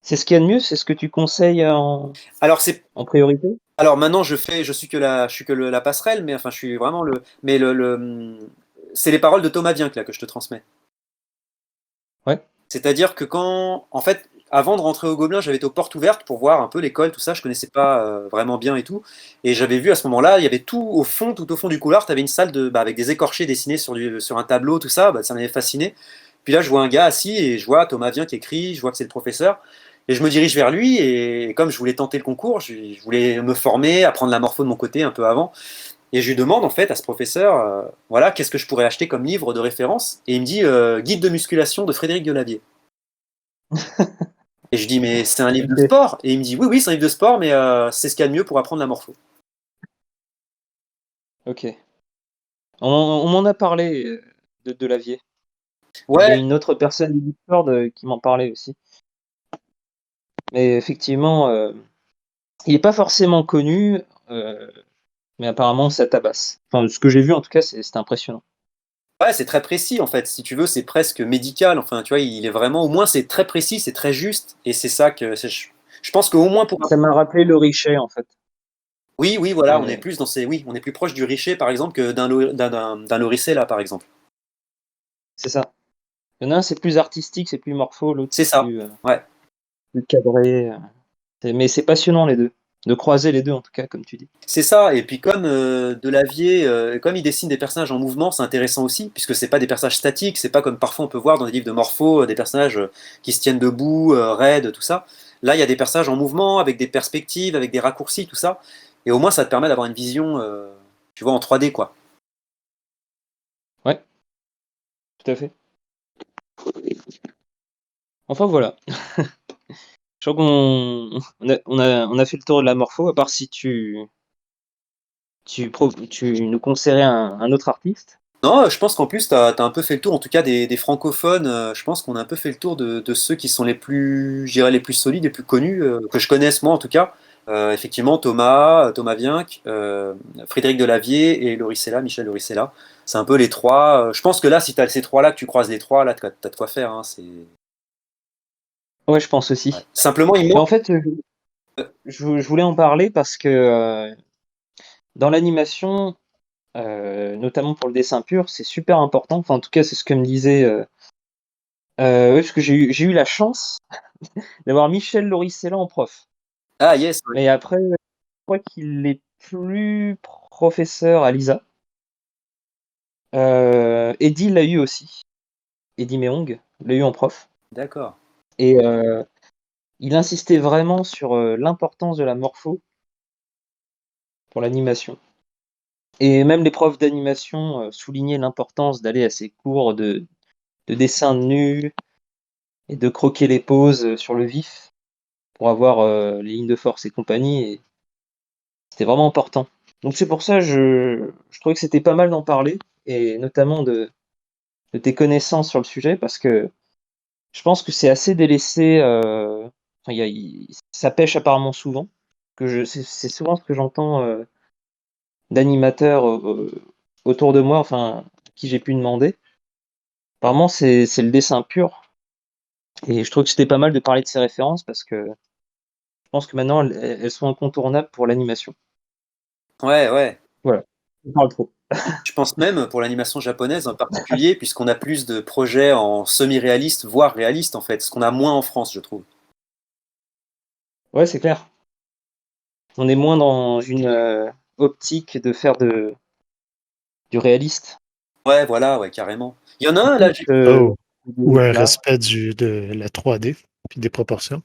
C'est ce qu'il y a de mieux, c'est ce que tu conseilles Alors c'est en priorité? alors maintenant je suis que la passerelle, mais enfin je suis vraiment mais c'est les paroles de Thomas Vienck là que je te transmets. Ouais. C'est-à-dire que en fait, avant de rentrer au Gobelin, j'avais été aux portes ouvertes pour voir un peu l'école, tout ça, je connaissais pas vraiment bien et tout, et j'avais vu à ce moment-là, il y avait tout au fond du couloir, tu avais une salle avec des écorchés dessinés sur un tableau, tout ça, bah, ça m'avait fasciné. Puis là, je vois un gars assis et je vois Thomas Vienck qui écrit, je vois que c'est le professeur. Et je me dirige vers lui, et comme je voulais tenter le concours, je voulais me former, apprendre la morpho de mon côté un peu avant. Et je lui demande en fait à ce professeur, voilà, qu'est-ce que je pourrais acheter comme livre de référence. Et il me dit Guide de musculation de Frédéric Delavier. Et je dis mais c'est un livre de Ok. sport. Et il me dit oui, oui, c'est un livre de sport, mais c'est ce qu'il y a de mieux pour apprendre la morpho. Ok. On m'en a parlé de Delavier. Il y a Ouais, une autre personne du Discord qui m'en parlait aussi. Mais effectivement, il n'est pas forcément connu, mais apparemment ça tabasse. Enfin, ce que j'ai vu en tout cas, c'est impressionnant. ouais, c'est très précis en fait. Si tu veux, c'est presque médical. Enfin, tu vois, il est vraiment, au moins c'est très précis, c'est très juste. Et c'est ça je pense qu'au moins pour Ça m'a rappelé le Richet en fait. oui, oui, voilà, on est Mais plus dans ces, oui, on est plus proche du Richer par exemple que d'un Loricet là par exemple. c'est ça. Il y en a un, c'est plus artistique, c'est plus morpho, l'autre, C'est c'est ça. Ouais. plus cadré. Mais c'est passionnant les deux. De croiser les deux en tout cas, comme tu dis. C'est ça, et puis comme Delavier, comme il dessine des personnages en mouvement, c'est intéressant aussi, puisque c'est pas des personnages statiques, c'est pas comme parfois on peut voir dans des livres de morpho, des personnages qui se tiennent debout, raides, tout ça. Là, il y a des personnages en mouvement, avec des perspectives, avec des raccourcis, tout ça, et au moins ça te permet d'avoir une vision, tu vois, en 3D, quoi. Ouais, tout à fait. Enfin voilà. Je crois qu'on a fait le tour de la morpho, à part si tu nous conseillerais un autre artiste. Non, je pense qu'en plus, t'as un peu fait le tour, en tout cas des francophones, je pense qu'on a un peu fait le tour de ceux qui sont les plus, je dirais, les plus solides, les plus connus, que je connaisse moi en tout cas. Effectivement, Thomas Vienck, Frédéric Delavier et Loricella, Michel Loricella. C'est un peu les trois. Je pense que là, si tu as ces trois-là, que tu croises les trois, là, tu as de quoi faire, hein, Ouais, je pense ouais. aussi. Simplement, il Mais en manque. fait, je voulais en parler parce que dans l'animation, notamment pour le dessin pur, c'est super important. Enfin, en tout cas, c'est ce que me disait. Ouais, parce que j'ai eu la chance d'avoir Michel Lauricella en prof. Ah, yes, ouais. Mais après, je crois qu'il est plus professeur à l'ISA. Eddie l'a eu aussi. Eddie Meong l'a eu en prof D'accord. et il insistait vraiment sur, l'importance de la morpho pour l'animation et même les profs d'animation, soulignaient l'importance d'aller à ces cours de dessin nu et de croquer les poses, sur le vif pour avoir, les lignes de force et compagnie et c'était vraiment important. Donc c'est pour ça, je trouvais que c'était pas mal d'en parler et notamment de tes connaissances sur le sujet parce que je pense que c'est assez délaissé, enfin ça pêche apparemment souvent, que c'est souvent ce que j'entends, d'animateurs, autour de moi, enfin, à qui j'ai pu demander. Apparemment c'est le dessin pur et je trouve que c'était pas mal de parler de ces références parce que je pense que maintenant elles sont incontournables pour l'animation. Ouais, ouais. Voilà, je parle trop. Je pense même pour l'animation japonaise en particulier, puisqu'on a plus de projets en semi-réaliste, voire réaliste en fait, ce qu'on a moins en France, je trouve. Ouais, c'est clair. On est moins dans une, optique de faire du réaliste. Ouais, voilà, ouais, carrément. Il y en a un là, Plus, Oh, ou un voilà, respect de la 3D puis des proportions.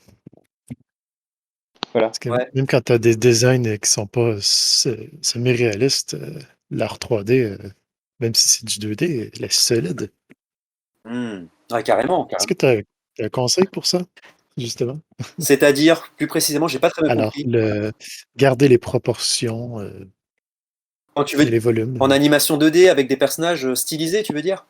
voilà. Parce que ouais. même quand tu as des designs qui sont pas semi-réalistes, l'art 3D, même si c'est du 2D, elle est solide. Ouais, carrément, Est-ce carrément. que tu as un conseil pour ça, justement? C'est-à-dire, plus précisément, j'ai pas très bien Alors, compris. garder les proportions Quand tu veux et les volumes. en animation 2D avec des personnages stylisés, tu veux dire?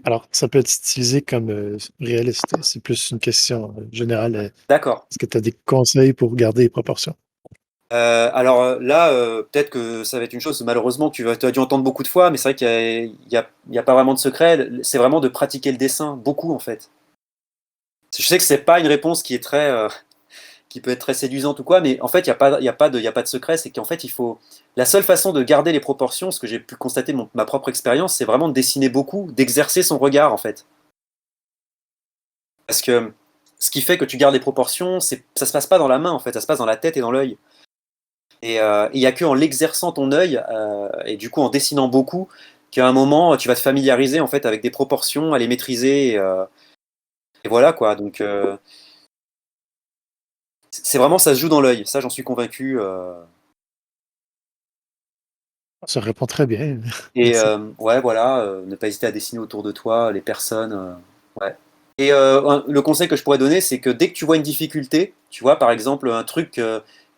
Alors, ça peut être stylisé comme réaliste. C'est plus une question générale. D'accord. Est-ce que tu as des conseils pour garder les proportions? Alors là, peut-être que ça va être une chose, malheureusement, tu as dû entendre beaucoup de fois, mais c'est vrai qu'il y a pas vraiment de secret. C'est vraiment de pratiquer le dessin, beaucoup en fait. Je sais que c'est pas une réponse qui est qui peut être très séduisante ou quoi, mais en fait, il y a pas de secret. C'est qu'en fait, la seule façon de garder les proportions, ce que j'ai pu constater de ma propre expérience, c'est vraiment de dessiner beaucoup, d'exercer son regard en fait. Parce que ce qui fait que tu gardes les proportions, ça se passe pas dans la main en fait, ça se passe dans la tête et dans l'œil. Et il n'y a que en l'exerçant ton œil et du coup en dessinant beaucoup qu'à un moment tu vas te familiariser en fait avec des proportions, à les maîtriser et voilà quoi. Donc c'est vraiment ça se joue dans l'œil. Ça j'en suis convaincu. Ça répond très bien. Et Merci. ouais voilà, ne pas hésiter à dessiner autour de toi les personnes. Ouais. Et le conseil que je pourrais donner, c'est que dès que tu vois une difficulté, tu vois par exemple un truc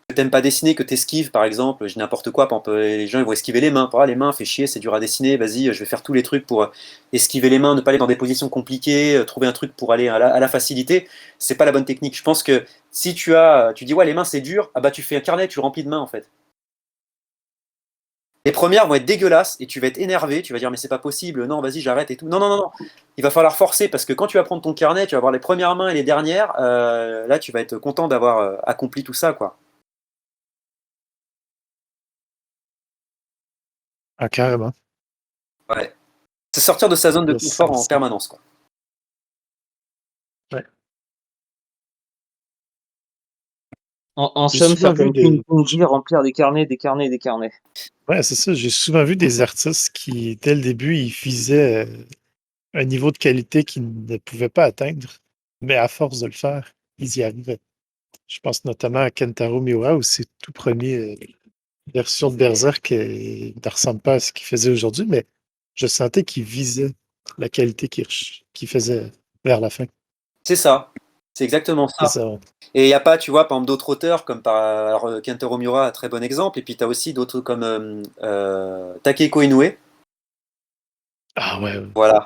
que t'aimes pas dessiner, que t'esquives par exemple, j'ai n'importe quoi, par exemple, les gens ils vont esquiver les mains, les mains fait chier, c'est dur à dessiner, vas-y, je vais faire tous les trucs pour esquiver les mains, ne pas aller dans des positions compliquées, trouver un truc pour aller à la facilité, c'est pas la bonne technique. Je pense que si tu dis ouais les mains c'est dur, ah bah tu fais un carnet, tu le remplis de mains en fait. Les premières vont être dégueulasses et tu vas être énervé, tu vas dire mais c'est pas possible, non vas-y j'arrête et tout. Non, non, non, non, il va falloir forcer parce que quand tu vas prendre ton carnet, tu vas voir les premières mains et les dernières, là tu vas être content d'avoir accompli tout ça quoi. Ah, carrément. Ouais. C'est sortir de sa zone de Yes, confort en merci. permanence quoi. Ouais. En J'ai somme, souvent faire vu comme Kunji, remplir des carnets, des carnets, des carnets. Ouais, c'est ça. J'ai souvent vu des artistes qui, dès le début, ils visaient un niveau de qualité qu'ils ne pouvaient pas atteindre, mais à force de le faire, ils y arrivaient. Je pense notamment à Kentaro Miura, où ses tout premiers versions de Berserk ne ressemblent pas à ce qu'il faisait aujourd'hui, mais je sentais qu'il visait la qualité qu'il faisait vers la fin. C'est ça, c'est exactement C'est ça. ça, ouais. Et il n'y a pas, tu vois, par exemple, d'autres auteurs, comme alors, Kentaro Miura, un très bon exemple, et puis tu as aussi d'autres comme Takeko Inoue. Ah ouais, Voilà.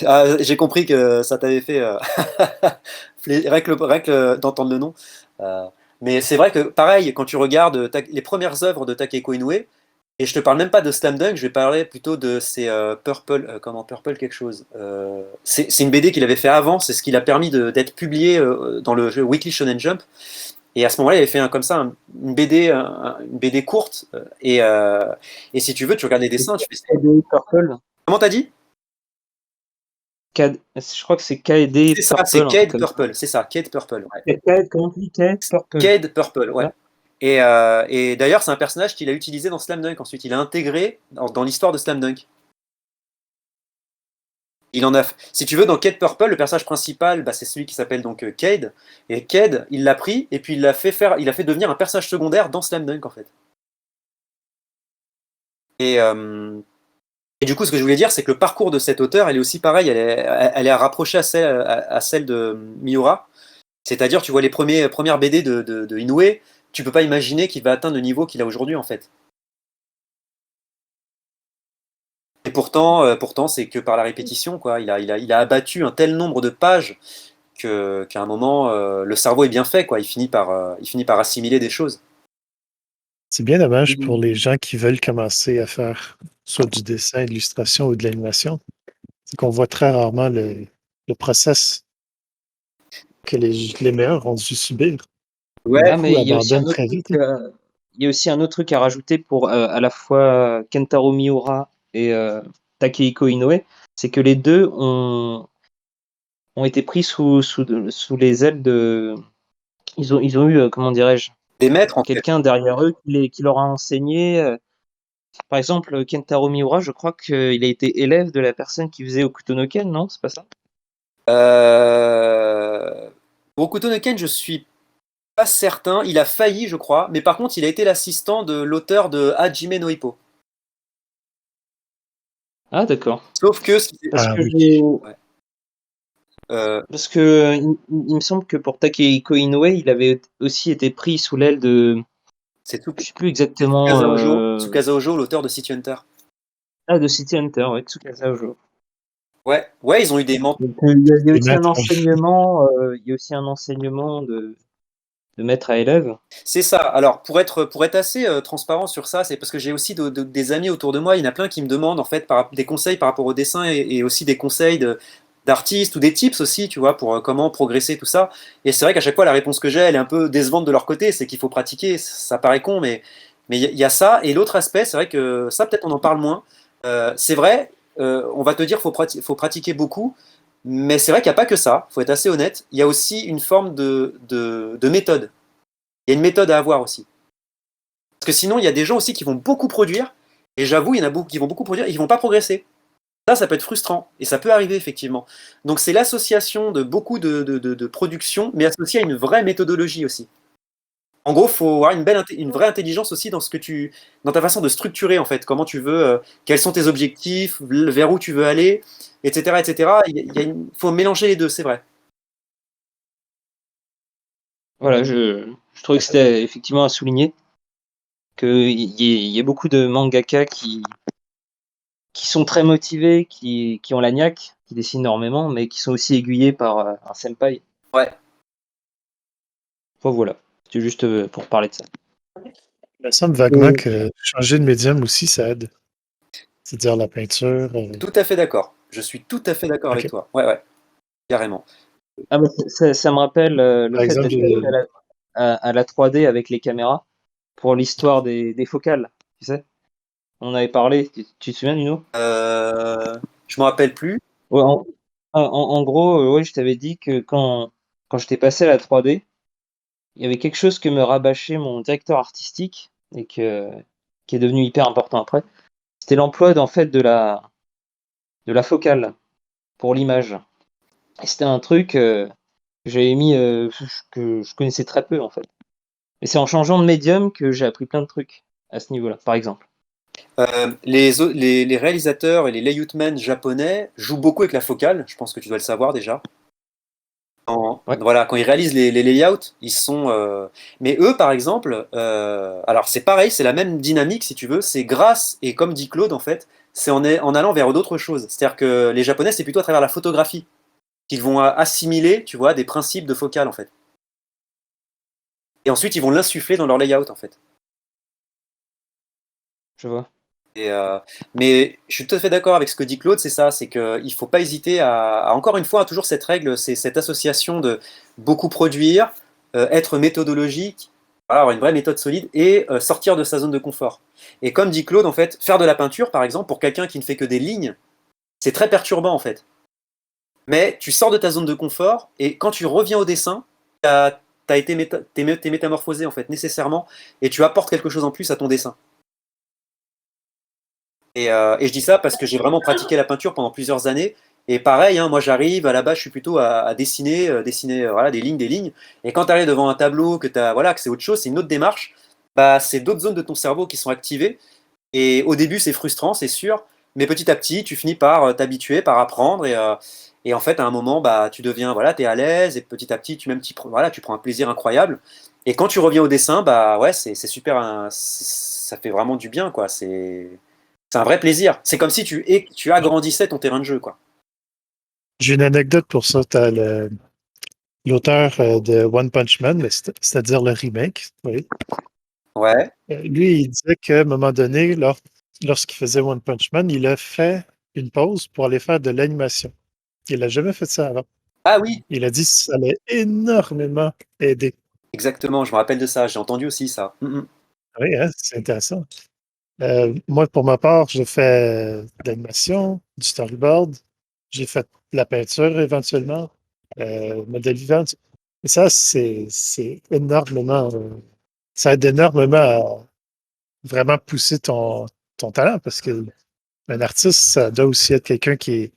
Ah, j'ai compris que ça t'avait fait rien que d'entendre le nom. Euh, mais c'est vrai que, pareil, quand tu regardes les premières œuvres de Takeko Inoue, et je te parle même pas de Slam Dunk, je vais parler plutôt de ces Purple, comment Purple quelque chose. C'est une BD qu'il avait fait avant, c'est ce qui l'a permis d'être publié dans le jeu Weekly Shonen Jump. Et à ce moment-là, il avait fait comme ça une BD courte. Et si tu veux, tu regardes les dessins, tu fais. KD Purple. Comment t'as dit? Je crois que c'est KD C'est ça, c'est Purple, un truc Cade comme ça. Purple, c'est ça, Cade Purple. Ouais. Comment tu dis Cade Purple? Cade Purple, ouais. Là. Et d'ailleurs, c'est un personnage qu'il a utilisé dans Slam Dunk ensuite. Il a intégré dans l'histoire de Slam Dunk. Il en a, si tu veux, dans Cade Purple, le personnage principal, bah, c'est celui qui s'appelle donc Cade. Et Cade, il l'a pris et puis il a fait devenir un personnage secondaire dans Slam Dunk en fait. Et, euh, et du coup, ce que je voulais dire, c'est que le parcours de cet auteur, elle est aussi pareille, elle est à rapprocher à celle de Miura. C'est-à-dire, tu vois les premières BD de Inoue, tu peux pas imaginer qu'il va atteindre le niveau qu'il a aujourd'hui en fait. Et pourtant, c'est que par la répétition, quoi. Il a abattu un tel nombre de pages qu'à un moment, le cerveau est bien fait, quoi. Il finit par assimiler des choses. C'est bien dommage pour les gens qui veulent commencer à faire soit du dessin, de l'illustration ou de l'animation. C'est qu'on voit très rarement le process que les meilleurs ont dû subir. Ouais. Ah, mais il y a aussi un Abandonnent autre très truc, vite. il y a aussi un autre truc à rajouter pour à la fois Kentaro Miura et Takehiko Inoue, c'est que les deux ont été pris sous les ailes de. Ils ont eu, comment dirais-je, Des maîtres, en fait. quelqu'un derrière eux qui leur a enseigné. Par exemple, Kentaro Miura, je crois qu'il a été élève de la personne qui faisait Hokuto no Ken, non? C'est pas ça? Pour Hokuto no Ken, je suis pas certain. Il a failli, je crois. Mais par contre, il a été l'assistant de l'auteur de Hajime no Ippo. Ah, d'accord. Sauf que, ce qui s'est Parce Ah que oui. ouais. Euh, parce que il me semble que pour Takehiko Inoue, il avait aussi été pris sous l'aile de. c'est Je sais plus exactement. Tsukasa Ojo, l'auteur de City Hunter. Ah, de City Hunter, ouais, Tsukasa Ojo. Ouais, ils ont eu des mentors. Donc, il y a Les aussi un maîtres, enseignement, il y a aussi un enseignement de maître à élève. C'est ça. Alors, pour être assez transparent sur ça, c'est parce que j'ai aussi des amis autour de moi. Il y en a plein qui me demandent en fait des conseils par rapport au dessin et aussi des conseils d'artistes ou des tips aussi, tu vois, pour comment progresser, tout ça. Et c'est vrai qu'à chaque fois, la réponse que j'ai, elle est un peu décevante de leur côté. C'est qu'il faut pratiquer. Ça paraît con, mais il y a ça. Et l'autre aspect, c'est vrai que ça, peut-être on en parle moins. C'est vrai, on va te dire faut pratiquer beaucoup. Mais c'est vrai qu'il n'y a pas que ça, il faut être assez honnête. Il y a aussi une forme de méthode. Il y a une méthode à avoir aussi. Parce que sinon, il y a des gens aussi qui vont beaucoup produire, et j'avoue, il y en a beaucoup qui vont beaucoup produire et qui vont pas progresser. Ça peut être frustrant, et ça peut arriver effectivement. Donc c'est l'association de beaucoup de productions, mais associée à une vraie méthodologie aussi. En gros, il faut avoir une vraie intelligence aussi dans ta façon de structurer en fait, comment tu veux, quels sont tes objectifs, vers où tu veux aller, etc., etc. Faut mélanger les deux, c'est vrai. Voilà, je trouvais que c'était effectivement à souligner qu'il y ait beaucoup de mangaka qui sont très motivés, qui ont la niaque, qui dessinent énormément, mais qui sont aussi aiguillés par un senpai. Ouais. Enfin, voilà, c'était juste pour parler de ça. Il me semble vaguement que changer de médium aussi, ça aide. C'est-à-dire la peinture. Tout à fait d'accord. Je suis tout à fait d'accord avec Ok. toi. Ouais, carrément. Ah bah, ça me rappelle le Par fait exemple, d'être passé à la 3D avec les caméras pour l'histoire des focales, tu sais. On avait parlé, tu te souviens, Nino? Je m'en rappelle plus. Ouais, en gros, ouais, je t'avais dit que quand j'étais passé à la 3D, il y avait quelque chose que me rabâchait mon directeur artistique et qui est devenu hyper important après. C'était l'emploi en fait de la focale pour l'image. Et c'était un truc que j'avais mis que je connaissais très peu en fait. Et c'est en changeant de médium que j'ai appris plein de trucs à ce niveau-là, par exemple. Les réalisateurs et les layoutmen japonais jouent beaucoup avec la focale. Je pense que tu dois le savoir déjà. Ouais. Voilà, quand ils réalisent les layouts, ils sont. Mais eux, par exemple, alors c'est pareil, c'est la même dynamique si tu veux. C'est grâce, et comme dit Claude en fait, c'est en allant vers d'autres choses. C'est-à-dire que les Japonais, c'est plutôt à travers la photographie qu'ils vont assimiler, tu vois, des principes de focale en fait. Et ensuite, ils vont l'insuffler dans leur layout en fait. Je vois. Et, mais je suis tout à fait d'accord avec ce que dit Claude, c'est ça, c'est qu'il ne faut pas hésiter encore une fois, toujours cette règle, c'est cette association de beaucoup produire, être méthodologique, avoir une vraie méthode solide et sortir de sa zone de confort. Et comme dit Claude, en fait, faire de la peinture, par exemple, pour quelqu'un qui ne fait que des lignes, c'est très perturbant en fait. Mais tu sors de ta zone de confort et quand tu reviens au dessin, t'es métamorphosé en fait, nécessairement, et tu apportes quelque chose en plus à ton dessin. Et je dis ça parce que j'ai vraiment pratiqué la peinture pendant plusieurs années. Et pareil, hein, moi j'arrive, à la base je suis plutôt à dessiner voilà, des lignes. Et quand tu arrives devant un tableau, voilà, que c'est autre chose, c'est une autre démarche, bah, c'est d'autres zones de ton cerveau qui sont activées. Et au début c'est frustrant, c'est sûr, mais petit à petit tu finis par t'habituer, par apprendre. Et en fait à un moment, bah, tu deviens, voilà, tu es à l'aise, et petit à petit voilà, tu prends un plaisir incroyable. Et quand tu reviens au dessin, bah ouais, c'est super, hein, ça fait vraiment du bien, quoi. C'est un vrai plaisir. C'est comme si tu agrandissais ton terrain de jeu, quoi. J'ai une anecdote pour ça. T'as l'auteur de One Punch Man, mais c'est-à-dire le remake. Oui. Ouais. Lui, il disait qu'à un moment donné, lorsqu'il faisait One Punch Man, il a fait une pause pour aller faire de l'animation. Il n'a jamais fait ça avant. Ah oui, Il a dit que ça allait énormément aider. exactement, je me rappelle de ça, j'ai entendu aussi ça. Oui, hein, c'est intéressant. Moi, pour ma part, j'ai fait de l'animation, du storyboard, j'ai fait de la peinture éventuellement, modèle vivant. Et ça, c'est énormément, ça aide énormément à vraiment pousser ton talent parce que un artiste, ça doit aussi être quelqu'un qui est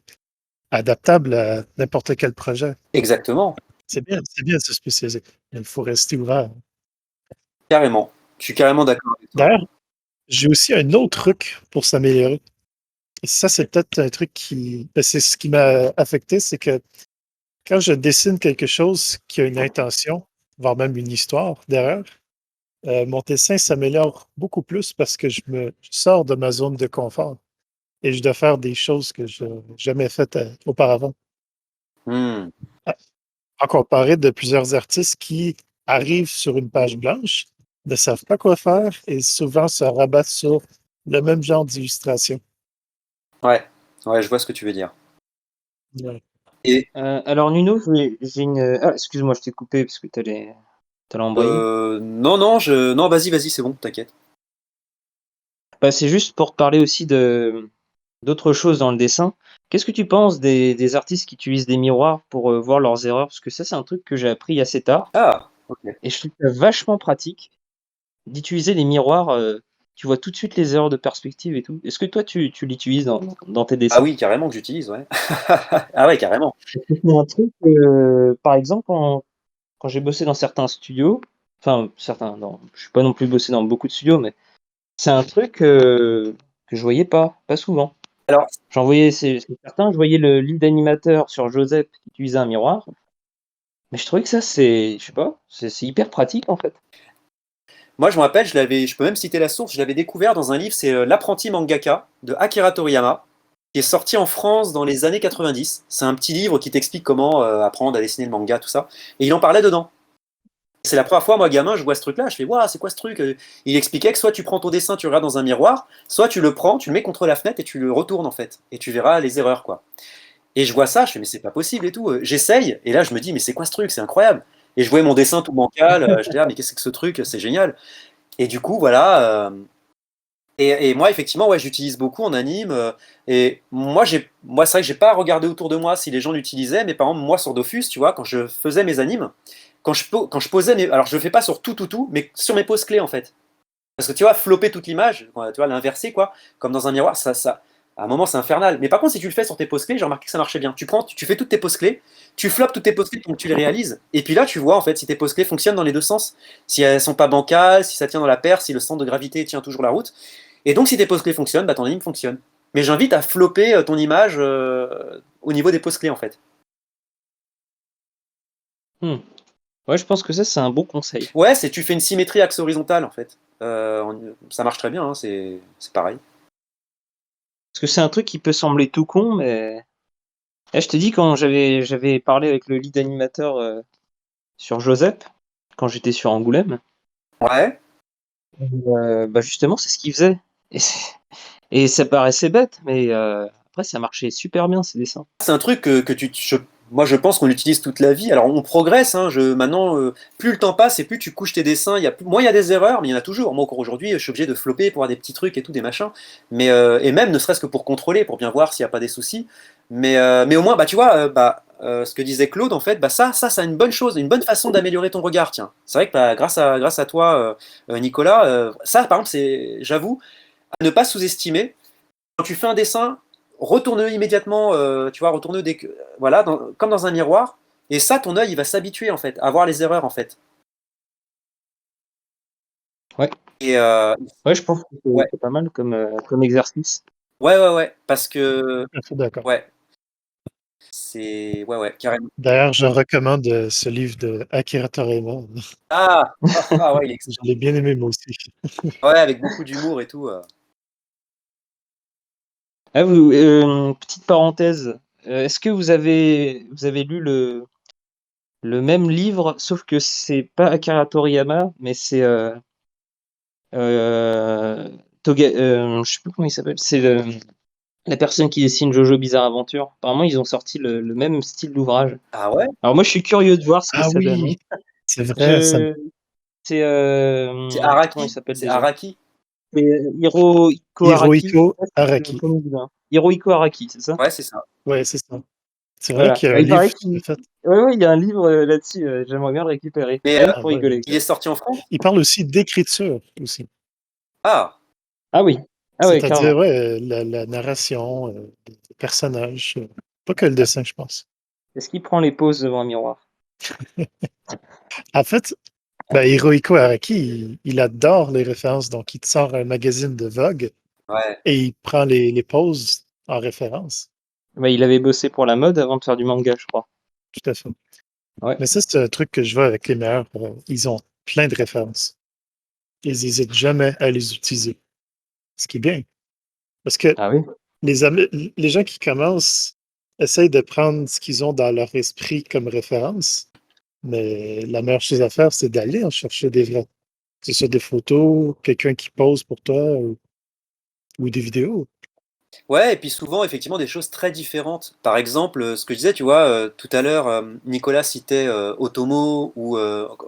adaptable à n'importe quel projet. Exactement, C'est bien de se spécialiser. Mais il faut rester ouvert. carrément. Je suis carrément d'accord avec toi. D'ailleurs, j'ai aussi un autre truc pour s'améliorer. Et ça, c'est peut-être un truc qui. Ben, c'est ce qui m'a affecté, c'est que quand je dessine quelque chose qui a une intention, voire même une histoire derrière, mon dessin s'améliore beaucoup plus parce que je sors de ma zone de confort et je dois faire des choses que je n'ai jamais faites auparavant. Hmm. En comparé de plusieurs artistes qui arrivent sur une page blanche, ne savent pas quoi faire et souvent se rabattent sur le même genre d'illustration. Ouais, ouais, je vois ce que tu veux dire. Ouais. Et Alors Nuno, j'ai une. Ah, excuse-moi, je t'ai coupé parce que t'allais embrayer. non, non, non, vas-y, c'est bon, t'inquiète. Bah, c'est juste pour te parler aussi d'autres choses dans le dessin. Qu'est-ce que tu penses des artistes qui utilisent des miroirs pour voir leurs erreurs? Parce que ça, c'est un truc que j'ai appris assez tard Ah, ok. et je trouve ça vachement pratique d'utiliser les miroirs. Tu vois tout de suite les erreurs de perspective et tout. Est-ce que toi, tu l'utilises dans tes Ah dessins? oui, carrément que j'utilise, ouais. Ah ouais, carrément. C'est un truc, par exemple, quand j'ai bossé dans certains studios, enfin certains, non, je suis pas non plus bossé dans beaucoup de studios, mais c'est un truc que je voyais pas souvent. Alors, J'en voyais, c'est certain, je voyais le lead animateur sur Joseph qui utilisait un miroir, mais je trouvais que ça, je sais pas, c'est hyper pratique en fait. moi, je me rappelle, je peux même citer la source, je l'avais découvert dans un livre, c'est L'apprenti mangaka de Akira Toriyama, qui est sorti en France dans les années 90. C'est un petit livre qui t'explique comment apprendre à dessiner le manga, tout ça. Et il en parlait dedans. C'est la première fois, moi, gamin, je vois ce truc-là, je fais, waouh, c'est quoi ce truc? Il expliquait que soit tu prends ton dessin, tu le regardes dans un miroir, soit tu le prends, tu le mets contre la fenêtre et tu le retournes, en fait. Et tu verras les erreurs, quoi. Et je vois ça, je fais, mais c'est pas possible et tout. J'essaye, et là, je me dis, mais c'est quoi ce truc? C'est incroyable. Et je voyais mon dessin tout bancal, je dis, ah, mais qu'est-ce que c'est que ce truc? C'est génial. Et du coup, voilà. Et moi, effectivement, ouais, j'utilise beaucoup en anime. Et moi, c'est vrai que j'ai pas regardé autour de moi si les gens l'utilisaient, mais par exemple, moi, sur Dofus, tu vois, quand je faisais mes animes, quand je posais mes. Alors, je le fais pas sur tout, mais sur mes poses clés, en fait. Parce que tu vois, flopper toute l'image, tu vois, l'inverser, quoi, comme dans un miroir, à un moment, c'est infernal. Mais par contre, si tu le fais sur tes poses clés, j'ai remarqué que ça marchait bien. Tu fais toutes tes poses clés, tu floppes toutes tes poses clés, donc tu les réalises. Et puis là, tu vois, en fait, si tes poses clés fonctionnent dans les deux sens. Si elles sont pas bancales, si ça tient dans la paire, si le centre de gravité tient toujours la route. Et donc, si tes poses clés fonctionnent, bah, ton anime fonctionne. Mais j'invite à flopper ton image au niveau des poses clés, en fait. Hmm. Ouais, je pense que ça, c'est un bon conseil. Ouais, tu fais une symétrie axe horizontale, en fait. Ça marche très bien, hein, c'est pareil. Parce que c'est un truc qui peut sembler tout con, mais je te dis, quand j'avais parlé avec le lead animateur sur Joseph, quand j'étais sur Angoulême, Ouais. bah justement, c'est ce qu'il faisait. Et ça paraissait bête, mais après, ça marchait super bien, ces dessins. C'est un truc que moi je pense qu'on l'utilise toute la vie. Alors on progresse, hein, maintenant plus le temps passe et plus tu couches tes dessins, moins il y a des erreurs, mais il y en a toujours. Moi encore aujourd'hui, je suis obligé de flopper pour avoir des petits trucs et tout, des machins. Mais et même ne serait-ce que pour contrôler, pour bien voir s'il n'y a pas des soucis. Mais au moins, bah tu vois, ce que disait Claude, en fait, bah ça c'est une bonne chose, une bonne façon d'améliorer ton regard. Tiens, c'est vrai que bah, grâce à toi, Nicolas, ça par exemple, j'avoue, à ne pas sous-estimer quand tu fais un dessin, retourne-le immédiatement, tu vois, retourne-le dès que, voilà, comme dans un miroir. Et ça, ton œil, il va s'habituer en fait à voir les erreurs en fait. Ouais. Et Ouais, je pense que ouais, c'est pas mal comme exercice. ouais, parce que Je suis d'accord. ouais, ouais, carrément. D'ailleurs, je recommande ce livre de Akira Toriyama. Ouais, il est Je excellent. l'ai bien aimé moi aussi. Ouais, avec beaucoup d'humour et tout. Ah, petite parenthèse, est-ce que vous avez lu le même livre, sauf que c'est pas Akira Toriyama, mais c'est je sais plus comment il s'appelle, c'est la personne qui dessine Jojo Bizarre Adventure. Apparemment, ils ont sorti le même style d'ouvrage. Ah ouais? Alors moi, je suis curieux de voir ce que Ah ça donne, oui, hein. c'est vrai, Je C'est C'est comment il Araki? s'appelle C'est déjà? Araki? C'est Hirohiko Araki, Hirohiko je sais pas si je le Araki. prononce bien. Hirohiko Araki, c'est ça? Ouais, c'est ça. Ouais, c'est ça. C'est vrai Voilà. qu'il y a Bah, un il paraît livre qu'il en fait. ouais, il y a un livre, là-dessus, j'aimerais bien le récupérer, Mais rien que Ah pour ouais. rigoler. il est sorti en France? Il parle aussi d'écriture aussi. Ah, Ah oui. Ah ouais, C'est-à-dire, carrément. ouais, la narration, les personnages, pas que le dessin, je pense. Est-ce qu'il prend les poses devant un miroir? En fait, ben, Hirohiko Araki, il adore les références, donc il te sort un magazine de Vogue ouais. et il prend les poses en référence. Bah, il avait bossé pour la mode avant de faire du manga, je crois. Tout à fait. Ouais. Mais ça, c'est un truc que je vois avec les meilleurs. Ils ont plein de références. Ils n'hésitent jamais à les utiliser. Ce qui est bien. Parce que Ah oui? les gens qui commencent essayent de prendre ce qu'ils ont dans leur esprit comme référence. Mais la meilleure chose à faire, c'est d'aller en chercher des vrais. Que ce soit des photos, quelqu'un qui pose pour toi ou des vidéos. Ouais, et puis souvent, effectivement, des choses très différentes. Par exemple, ce que je disais, tu vois, tout à l'heure, Nicolas citait Otomo, ou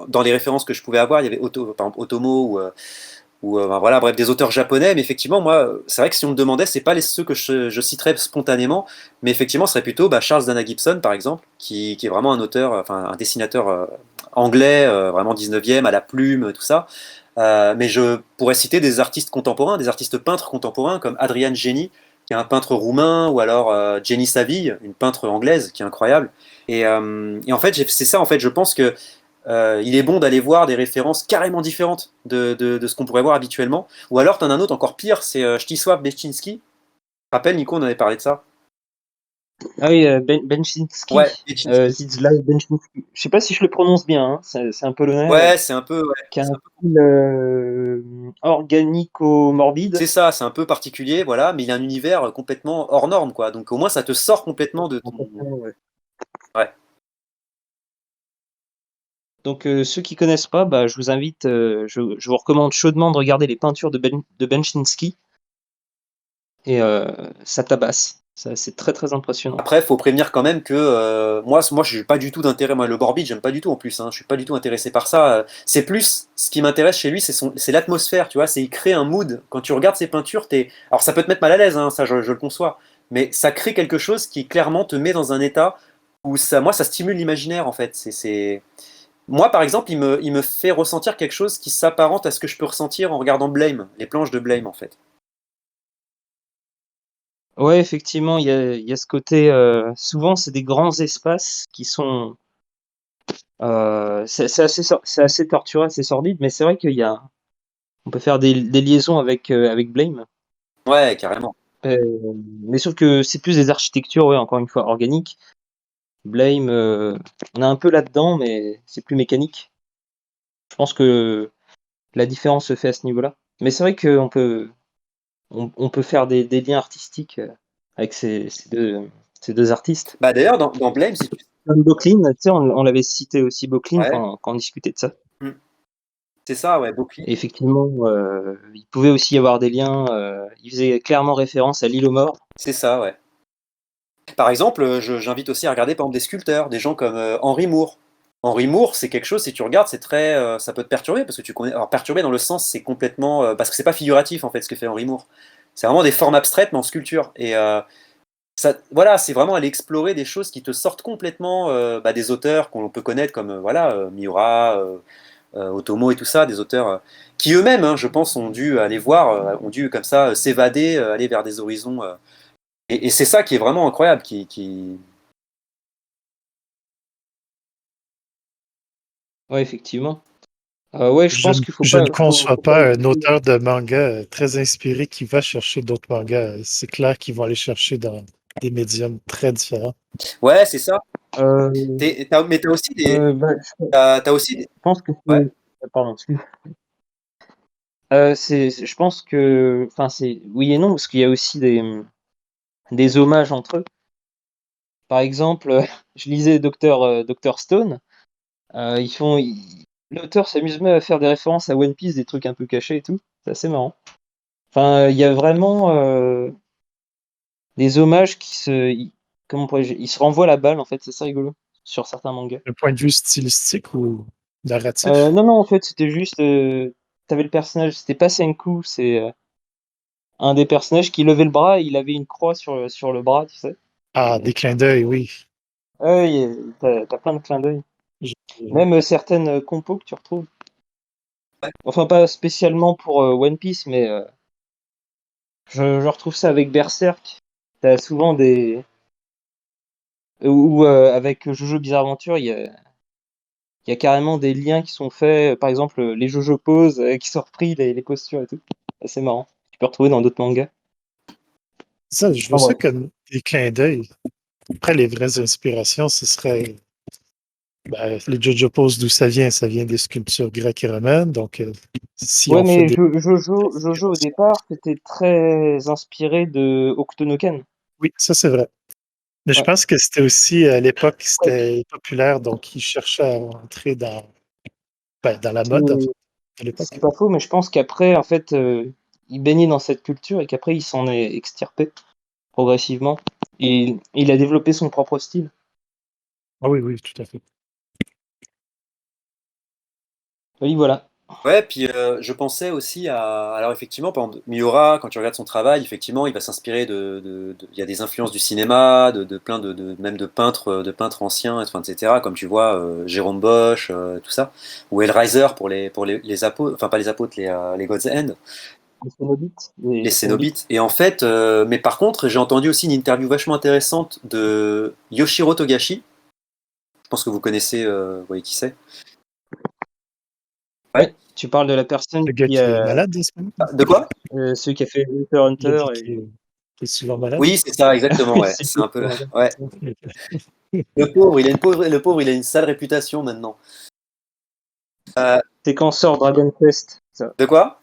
dans les références que je pouvais avoir, il y avait par exemple, Otomo, ben voilà, bref, des auteurs japonais. Mais effectivement, moi, c'est vrai que si on me demandait, c'est pas ceux que je citerais spontanément, mais effectivement, ce serait plutôt bah, Charles Dana Gibson, par exemple, qui est vraiment un auteur, enfin un dessinateur anglais, vraiment 19e, à la plume, tout ça. Mais je pourrais citer des artistes contemporains, des artistes peintres contemporains comme Adrian Geni, qui est un peintre roumain, ou alors Jenny Saville, une peintre anglaise qui est incroyable. Et en fait, c'est ça, en fait, je pense que il est bon d'aller voir des références carrément différentes de ce qu'on pourrait voir habituellement. Ou alors, tu en as un autre encore pire, c'est Stisław Beksiński. Rappelle, Nico, on avait parlé de ça. Ah oui, Ouais, Benczynski, Beksiński. Zdzisław Benczynski. Je sais pas si je le prononce bien, hein, c'est un polonais, Ouais, c'est un peu, ouais, qui a un style, organico-morbide. c'est ça, c'est un peu particulier, voilà, mais il a un univers complètement hors norme, quoi. Donc au moins, ça te sort complètement de ton. Complètement, ouais. Ouais. Donc ceux qui connaissent pas, bah, je vous invite, je vous recommande chaudement de regarder les peintures de Benczynski et ça tabasse. C'est très, très impressionnant. Après, il faut prévenir quand même que moi, je n'ai pas du tout d'intérêt. Moi, le Morbid, j'aime pas du tout en plus. Hein, je suis pas du tout intéressé par ça. C'est plus ce qui m'intéresse chez lui, c'est l'atmosphère. Tu vois, c'est il crée un mood. Quand tu regardes ses peintures, alors ça peut te mettre mal à l'aise, hein, ça, je le conçois. Mais ça crée quelque chose qui clairement te met dans un état où ça stimule l'imaginaire en fait. Moi, par exemple, il me fait ressentir quelque chose qui s'apparente à ce que je peux ressentir en regardant Blame, les planches de Blame en fait. Ouais, effectivement, il y a ce côté, souvent c'est des grands espaces qui sont, c'est assez torturé, assez sordide, mais c'est vrai on peut faire des liaisons avec Blame. Ouais, carrément. Mais sauf que c'est plus des architectures, ouais, encore une fois, organiques. Blame, on est un peu là-dedans, mais c'est plus mécanique. Je pense que la différence se fait à ce niveau-là. Mais c'est vrai qu'on peut faire des liens artistiques avec ces deux artistes. Bah d'ailleurs, dans Blame, si tu. Comme Bocklin, tu sais, on l'avait cité aussi, Bocklin, Ouais, quand on discutait de ça. c'est ça, ouais, Beauclerc. Et effectivement, il pouvait aussi y avoir des liens. Il faisait clairement référence à l'île aux morts. C'est ça, ouais. Par exemple, j'invite aussi à regarder par exemple des sculpteurs, des gens comme Henry Moore. Henry Moore, c'est quelque chose, si tu regardes, ça peut te perturber, parce que tu connais. Alors, perturber dans le sens, c'est complètement. Parce que c'est pas figuratif, en fait, ce que fait Henry Moore. C'est vraiment des formes abstraites, mais en sculpture. Et voilà, c'est vraiment aller explorer des choses qui te sortent complètement bah, des auteurs qu'on peut connaître, comme voilà, Miura, Otomo et tout ça, des auteurs qui eux-mêmes, hein, je pense, ont dû aller voir, ont dû comme ça s'évader, aller vers des horizons Et c'est ça qui est vraiment incroyable, Ouais, effectivement. Ouais, je pense qu'il faut Je pas, ne conçois faut pas pas un hésiter. auteur de manga très inspiré qui va chercher d'autres mangas. C'est clair qu'ils vont aller chercher dans des médiums très différents. Ouais, c'est ça. Euh, Mais bah, t'as aussi je pense que ouais. pardon, excuse. Je pense que, enfin, c'est oui et non, parce qu'il y a aussi des hommages entre eux. Par exemple, je lisais Dr Stone. Ils font, l'auteur s'amuse même à faire des références à One Piece, des trucs un peu cachés et tout. C'est assez marrant. Enfin, il y a vraiment des hommages comment pourrais-je, ils se renvoient la balle en fait. C'est ça rigolo sur certains mangas. D'un point de vue stylistique ou narratif? Non, non, en fait, c'était juste, t'avais le personnage, c'était pas Senku, c'est un des personnages qui levait le bras, et il avait une croix sur le bras, tu sais. Ah, des clins d'œil, oui. Ouais, t'as plein de clins d'œil. Je- Même certaines compos que tu retrouves. Enfin, pas spécialement pour One Piece, mais je retrouve ça avec Berserk. T'as souvent ou avec Jojo Bizarre Adventure, il y a carrément des liens qui sont faits. Par exemple, les Jojo poses qui sont repris, les postures et tout. C'est marrant. Tu peux retrouver dans d'autres mangas. Ça, je vois Enfin, ça bref. comme des clins d'œil. Après, les vraies inspirations, ce serait les JoJo poses, d'où ça vient? Ça vient des sculptures grecques et romaines. Donc, si Ouais, on fait mais des Jojo au inspirations. départ, c'était très inspiré de Hokuto no Ken. Oui, ça, c'est vrai. Mais je Ouais. pense que c'était aussi, à l'époque, Ouais, c'était populaire. Donc, ils cherchaient à entrer dans la mode, en fait, c'est à c'est l'époque. pas faux, mais je pense qu'après, en fait, il baignait dans cette culture et qu'après, il s'en est extirpé progressivement. Et il a développé son propre style. Ah oui, oui, tout à fait. Oui, voilà. Ouais, puis je pensais aussi alors effectivement, Miura, quand tu regardes son travail, effectivement, il va s'inspirer il y a des influences du cinéma, de plein même de peintres anciens, enfin, etc. Comme tu vois, Jérôme Bosch, tout ça, ou Hellraiser les apôtres, enfin pas les apôtres, les God's End, Les Cénobites. les Les Cénobites. Cénobites. Et en fait, mais par contre, j'ai entendu aussi une interview vachement intéressante de Yoshiro Togashi. Je pense que vous connaissez, vous voyez qui c'est. Ouais. Oui, tu parles de la personne Le gars qui qui est a malade en ce moment? De quoi? celui qui a fait Hunter x Le Hunter gars et qui est souvent malade? Oui, c'est ça, exactement, oui, ouais. c'est C'est un peu, voilà. ouais. Le pauvre, il a une sale réputation maintenant. Euh, C'est quand sort Dragon Quest, ça. de quoi?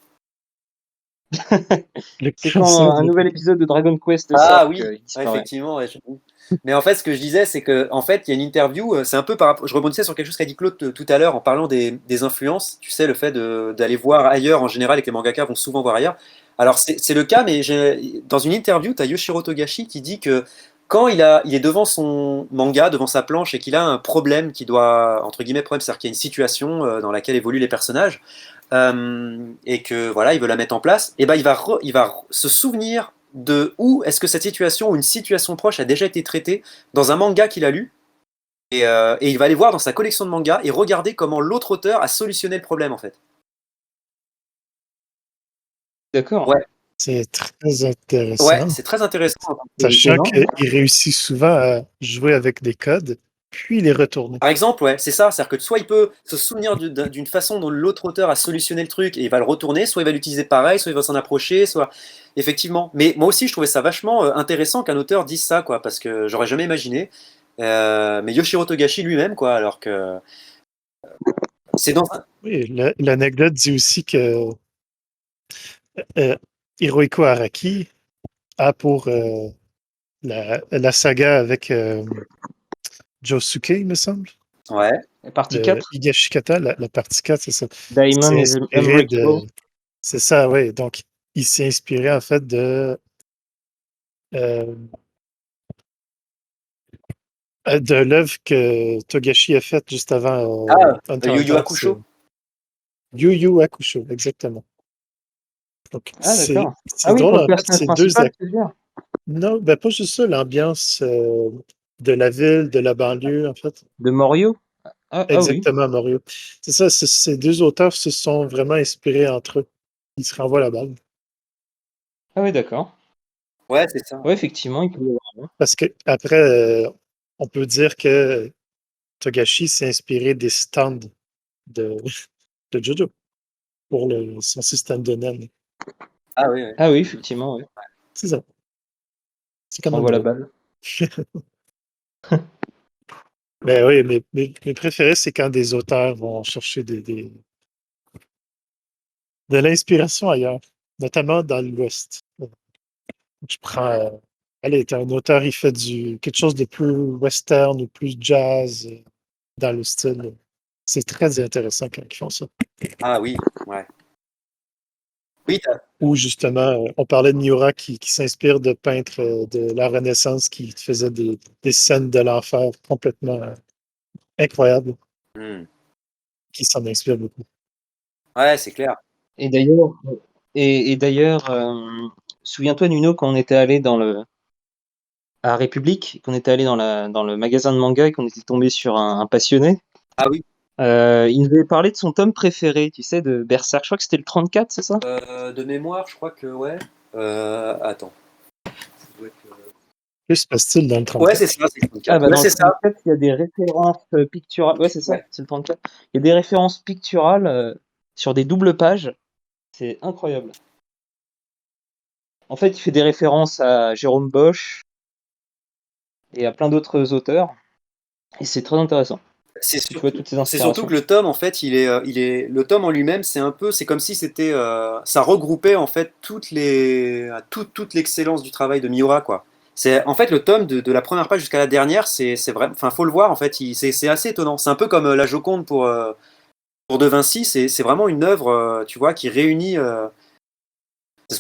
Le C'est quand cancer de un nouvel réputation. épisode de Dragon Quest Ah sort oui, qu'il ouais, disparaît. effectivement, ouais, j'avoue. Mais en fait, ce que je disais, c'est que en fait, il y a une interview, c'est un peu par rapport, je rebondissais sur quelque chose qu'a dit Claude tout à l'heure en parlant des influences, tu sais, le fait d'aller voir ailleurs en général et que les mangaka vont souvent voir ailleurs. Alors c'est le cas, mais dans une interview, tu as Yoshiro Togashi qui dit que quand il est devant son manga, devant sa planche et qu'il a un problème qui doit, entre guillemets, problème, c'est-à-dire qu'il y a une situation dans laquelle évoluent les personnages, et que voilà, il veut la mettre en place, et ben il va se souvenir de où est-ce que cette situation ou une situation proche a déjà été traitée dans un manga qu'il a lu, et il va aller voir dans sa collection de mangas et regarder comment l'autre auteur a solutionné le problème en fait. D'accord. Ouais, C'est très ouais, intéressant, c'est très intéressant. C'est sachant étonnant. qu'il réussit souvent à jouer avec des codes, puis les retourner. Par exemple, ouais, c'est ça, c'est-à-dire que soit il peut se souvenir d'une façon dont l'autre auteur a solutionné le truc et il va le retourner, soit il va l'utiliser pareil, soit il va s'en approcher, soit effectivement. Mais moi aussi, je trouvais ça vachement intéressant qu'un auteur dise ça, quoi, parce que j'aurais jamais imaginé. Mais Yoshiro Togashi lui-même, quoi, alors que c'est dans un... Oui, l'anecdote dit aussi que euh, Hirohiko Araki a pour la saga avec Josuke, il me semble. La partie 4, Higashikata, la partie 4, c'est ça. Diamond C'est is inspiré Unbreakable. de. C'est ça, oui. Donc, il s'est inspiré en fait euh, de l'œuvre que Togashi a faite juste avant Ah, Hunter x Yu Yu Hunter. C'est Hakusho. Yu Yu Hakusho, exactement. Donc, Ah, d'accord. c'est Ah oui, drôle, pour le en fait, personnage c'est deux principal, acteurs. tu veux dire? Non, ben pas juste ça, l'ambiance de la ville, de la banlieue, en fait. De Morio? Ah oui. Exactement, Mario. C'est ça, ces deux auteurs se sont vraiment inspirés entre eux. Ils se renvoient la balle. Ah oui, d'accord. Ouais, c'est ça. Ouais, effectivement, il peut y avoir. Parce que après, on peut dire que Togashi s'est inspiré des stands de, de Jojo pour son système de NEN. Ah oui, oui. Ah oui, effectivement, ouais. C'est ça. C'est quand On même voit la drôle. balle. Mais oui, mes préférés, c'est quand des auteurs vont chercher de l'inspiration ailleurs, notamment dans l'Ouest. Je prends. Allez, t'es un auteur, il fait quelque chose de plus western ou plus jazz dans le style. C'est très intéressant quand ils font ça. Ah oui, ouais. Oui, Ou justement, on parlait de Miura qui s'inspire de peintres de la Renaissance qui faisaient des scènes de l'enfer complètement incroyables, hmm. qui s'en inspirent beaucoup. Ouais, c'est clair. Et d'ailleurs, et d'ailleurs, souviens-toi, Nuno, quand on était allé à République, qu'on était allé dans le magasin de manga et qu'on était tombé sur un passionné, Ah oui, il nous avait parlé de son tome préféré, tu sais, de Berserk. Je crois que c'était le 34, c'est ça? de mémoire, je crois que ouais. Attends. Ça doit être, Plus se passe-t-il dans le Ouais, 34? c'est ça, c'est le Ah 34. bah Ouais, dans le c'est ça. 34, il y a des références picturales. Ouais, c'est ça, Ouais. c'est le 34. Il y a des références picturales sur des doubles pages. C'est incroyable. En fait, il fait des références à Jérôme Bosch et à plein d'autres auteurs. Et c'est très intéressant. C'est Tu vois toutes ces surtout que inspirations. le tome, en fait, le tome en lui-même, c'est comme si c'était, ça regroupait en fait toute l'excellence du travail de Miura, quoi. C'est en fait le tome de la première page jusqu'à la dernière, c'est vrai, enfin, faut le voir en fait, c'est assez étonnant. C'est un peu comme la Joconde pour De Vinci, c'est vraiment une œuvre, tu vois, qui réunit,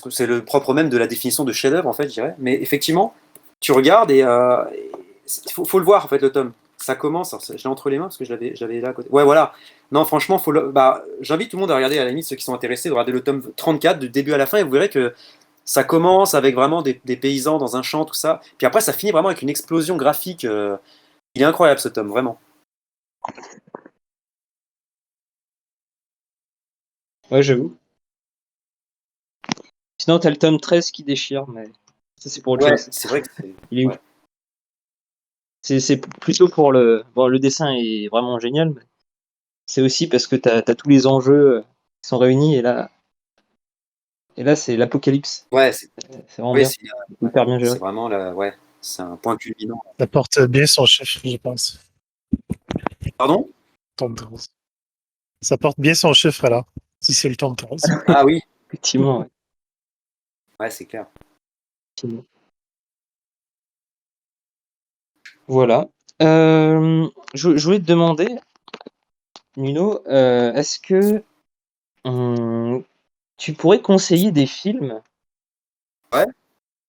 c'est le propre même de la définition de chef-d'œuvre, en fait, je dirais. Mais effectivement, tu regardes et faut le voir, en fait, le tome. Ça commence, alors, je l'ai entre les mains parce que je l'avais là à côté. Ouais, voilà. Non, franchement, j'invite tout le monde à regarder, à la limite, ceux qui sont intéressés, de regarder le tome 34 du début à la fin et vous verrez que ça commence avec vraiment des paysans dans un champ, tout ça. Puis après, ça finit vraiment avec une explosion graphique. Il est incroyable, ce tome, vraiment. Ouais, j'avoue. Sinon, t'as le tome 13 qui déchire, mais ça, c'est pour autre Ouais, chose. c'est vrai que c'est. Il est ouf. Ouais. C'est plutôt pour le. Bon, le dessin est vraiment génial, mais c'est aussi parce que t'as tous les enjeux qui sont réunis et là c'est l'apocalypse. Ouais, C'est vraiment ouais, bien. Hyper bien c'est géré. vraiment ouais, c'est un point culminant. Ça porte bien son chiffre, je pense. Pardon? Tome 13. Ça porte bien son chiffre alors, si c'est le tome 13. Ah oui, Effectivement, ouais. ouais, c'est clair. Effectivement. Voilà. Je voulais te demander, Nuno, est-ce que hum, tu pourrais conseiller des films Ouais.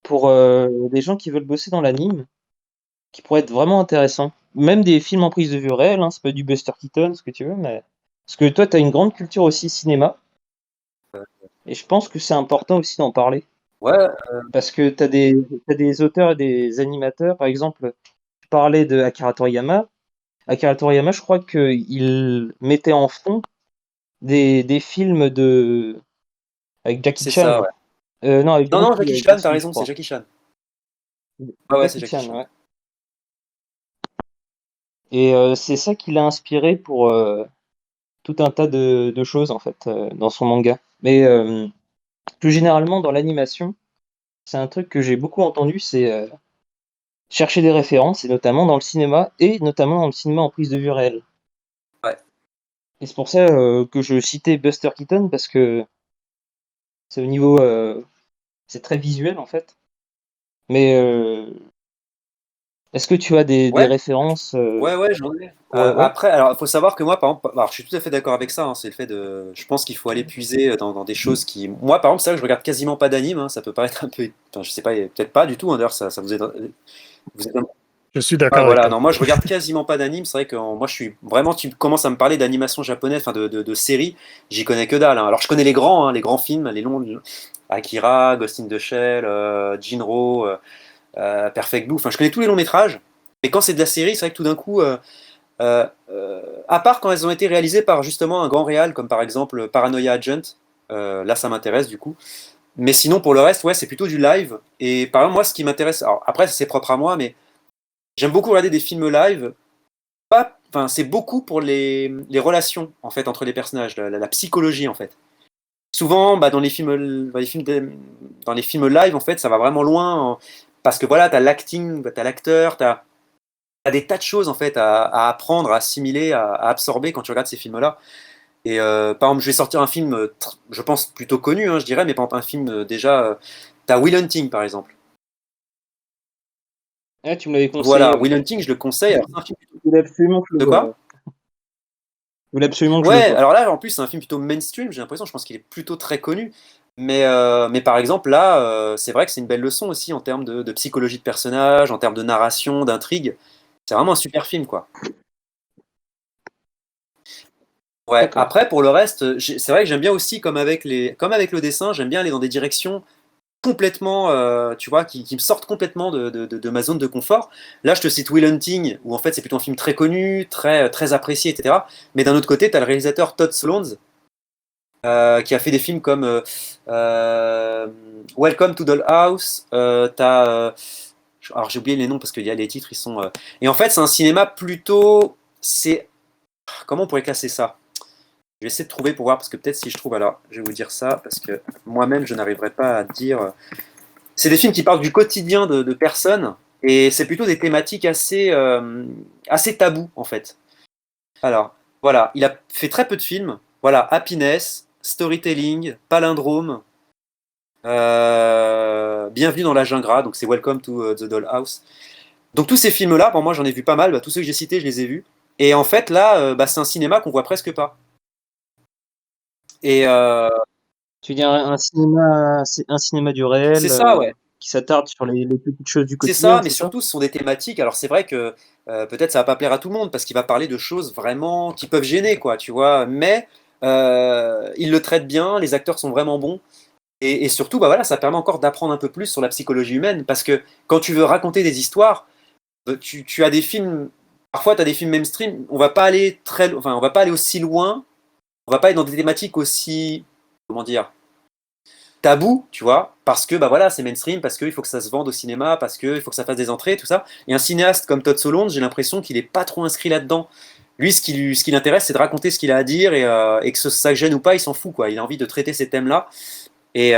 pour des gens qui veulent bosser dans l'anime, qui pourraient être vraiment intéressants? Même des films en prise de vue réelle, hein, c'est pas du Buster Keaton, ce que tu veux, mais parce que toi, tu as une grande culture aussi cinéma, et je pense que c'est important aussi d'en parler. Ouais, Parce que t'as des auteurs et des animateurs, par exemple, tu parlais de Akira Toriyama. Akira Toriyama, je crois qu'il mettait en fond des films avec Jackie c'est ça, Chan. ouais. Non, avec Non, Bruce non, Lee, Jackie avec Chan, Bruce t'as Lee, je raison, c'est crois. Jackie Chan. Ouais, ouais, c'est Jackie Jackie Chan, Chan. ouais. Et c'est ça qui l'a inspiré pour tout un tas de choses, en fait, dans son manga. Mais plus généralement, dans l'animation, c'est un truc que j'ai beaucoup entendu, c'est chercher des références, et notamment dans le cinéma, et notamment dans le cinéma en prise de vue réelle. Ouais. Et c'est pour ça que je citais Buster Keaton, parce que c'est au niveau... c'est très visuel, en fait. Mais est-ce que tu as des Ouais, références ouais, ouais, j'en ai. Ouais, Après, alors, il faut savoir que moi, par exemple, alors, je suis tout à fait d'accord avec ça, hein, c'est le fait je pense qu'il faut aller puiser dans des choses qui. Moi, par exemple, c'est vrai que je regarde quasiment pas d'anime, hein, ça peut paraître un peu. Enfin, je sais pas, peut-être pas du tout, hein, d'ailleurs, ça vous est. Vous êtes Je suis Ouais, d'accord avec voilà, toi. non, moi je regarde quasiment pas d'anime. C'est vrai que moi je suis vraiment, tu commences à me parler d'animation japonaise, enfin de séries, j'y connais que dalle, hein. Alors je connais les grands films, les longs, Akira, Ghost in the Shell, Jinro, Perfect Blue, enfin je connais tous les longs métrages. Mais quand c'est de la série, c'est vrai que tout d'un coup, à part quand elles ont été réalisées par justement un grand réal, comme par exemple Paranoia Agent, là ça m'intéresse du coup. Mais sinon, pour le reste, ouais, c'est plutôt du live. Et par exemple, moi, ce qui m'intéresse, alors après, c'est propre à moi, mais j'aime beaucoup regarder des films live. Pas, enfin, c'est beaucoup pour les relations en fait entre les personnages, la psychologie en fait. Souvent, bah, dans les films live, en fait, ça va vraiment loin parce que voilà, t'as l'acting, t'as l'acteur, t'as des tas de choses en fait à apprendre, à assimiler, à absorber quand tu regardes ces films-là. Et par exemple, je vais sortir un film, je pense plutôt connu, hein, je dirais, mais par exemple un film déjà, t'as Will Hunting par exemple. Ah, tu me l'avais conseillé, Voilà, ouais. Will Hunting, je le conseille. Alors, c'est un film Je voulais absolument que je le de voie. quoi? Je voulais absolument que je le Ouais, voie. alors là, en plus, c'est un film plutôt mainstream, j'ai l'impression, je pense qu'il est plutôt très connu. Mais par exemple, là, c'est vrai que c'est une belle leçon aussi en termes de psychologie de personnage, en termes de narration, d'intrigue. C'est vraiment un super film, quoi. Ouais, D'accord. après, pour le reste, c'est vrai que j'aime bien aussi, comme avec le dessin, j'aime bien aller dans des directions complètement, tu vois, qui me sortent complètement de ma zone de confort. Là, je te cite Will Hunting, où en fait, c'est plutôt un film très connu, très apprécié, etc. Mais d'un autre côté, tu as le réalisateur Todd Solondz, qui a fait des films comme euh, Welcome to Dollhouse. Alors j'ai oublié les noms parce qu'il y a les titres, ils sont. Et en fait, c'est un cinéma plutôt. C'est comment on pourrait classer ça? Je vais essayer de trouver pour voir parce que peut-être si je trouve, alors je vais vous dire ça parce que moi-même je n'arriverai pas à dire. C'est des films qui parlent du quotidien de personnes et c'est plutôt des thématiques assez tabous en fait. Alors, voilà, il a fait très peu de films. Voilà, Happiness, Storytelling, Palindrome, Bienvenue dans la Jungle, donc c'est Welcome to the Dollhouse. Donc tous ces films-là, pour moi j'en ai vu pas mal, bah, tous ceux que j'ai cités, je les ai vus. Et en fait, là, bah, c'est un cinéma qu'on voit presque pas. Et Tu veux dire un cinéma du réel c'est ça, ouais. qui s'attarde sur les petites choses du C'est quotidien, ça, mais c'est ça? surtout, ce sont des thématiques. Alors, c'est vrai que peut-être ça va pas plaire à tout le monde parce qu'il va parler de choses vraiment qui peuvent gêner, quoi, tu vois. Mais il le traite bien, les acteurs sont vraiment bons. Et surtout, bah voilà, ça permet encore d'apprendre un peu plus sur la psychologie humaine parce que quand tu veux raconter des histoires, tu as des films. Parfois, tu as des films mainstream. On va pas aller enfin, on va pas aller aussi loin. On va pas être dans des thématiques aussi, comment dire, tabou, tu vois, parce que bah voilà, c'est mainstream, parce qu'il faut que ça se vende au cinéma, parce qu'il faut que ça fasse des entrées, tout ça. Et un cinéaste comme Todd Solondz, j'ai l'impression qu'il est pas trop inscrit là-dedans. Lui, ce qui l'intéresse, c'est de raconter ce qu'il a à dire et que ça gêne ou pas, il s'en fout, quoi. Il a envie de traiter ces thèmes-là. Et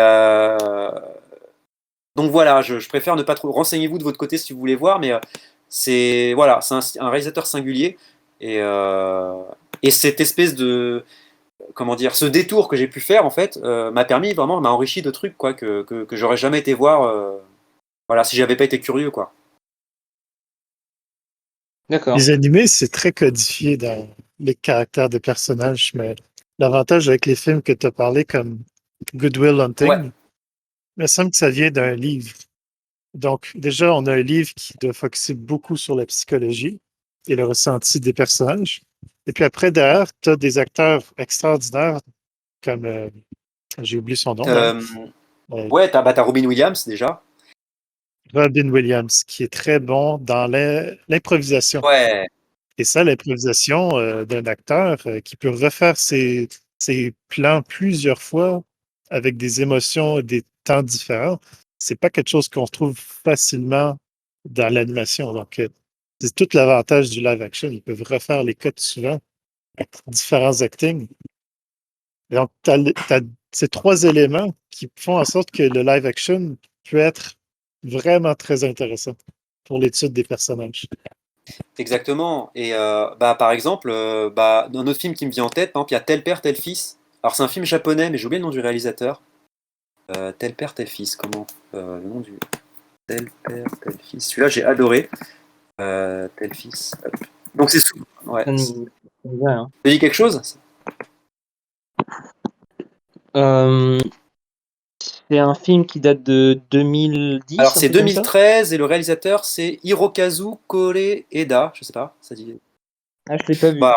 donc voilà, je préfère ne pas trop. Renseignez-vous de votre côté si vous voulez voir, mais c'est voilà, c'est un réalisateur singulier et cette espèce de comment dire, ce détour que j'ai pu faire en fait m'a permis vraiment, m'a enrichi de trucs quoi que j'aurais jamais été voir, voilà, si j'avais pas été curieux quoi. D'accord. Les animés, c'est très codifié dans les caractères des personnages, mais l'avantage avec les films que tu as parlé, comme Good Will Ouais, Hunting, il me semble que ça vient d'un livre. Donc, déjà, on a un livre qui doit focuser beaucoup sur la psychologie et le ressenti des personnages. Et puis après, derrière, tu as des acteurs extraordinaires comme, j'ai oublié son nom, là, euh, euh, ouais, t'as Robin Williams déjà. Robin Williams, qui est très bon dans l'improvisation. Ouais, Et ça, l'improvisation d'un acteur qui peut refaire ses plans plusieurs fois avec des émotions et des temps différents, c'est pas quelque chose qu'on trouve facilement dans l'animation. Donc, c'est tout l'avantage du live action. Ils peuvent refaire les codes souvent avec différents actings. Et donc, tu as ces trois éléments qui font en sorte que le live action peut être vraiment très intéressant pour l'étude des personnages. exactement. Et bah par exemple, bah dans un autre film qui me vient en tête, par exemple, il y a Tel père tel fils. Alors c'est un film japonais, mais j'ai oublié le nom du réalisateur. Tel père tel fils, comment le nom du Tel père tel fils. Celui-là j'ai adoré. Tel fils. Hop. Donc c'est ouais. Ça Ça me dit rien. te dit quelque chose? Euh, c'est un film qui date de Alors 2010, un c'est truc comme ça? 2013 et le réalisateur c'est Hirokazu Koreeda, je sais pas, ça dit. Ah, je l'ai pas vu. Bah,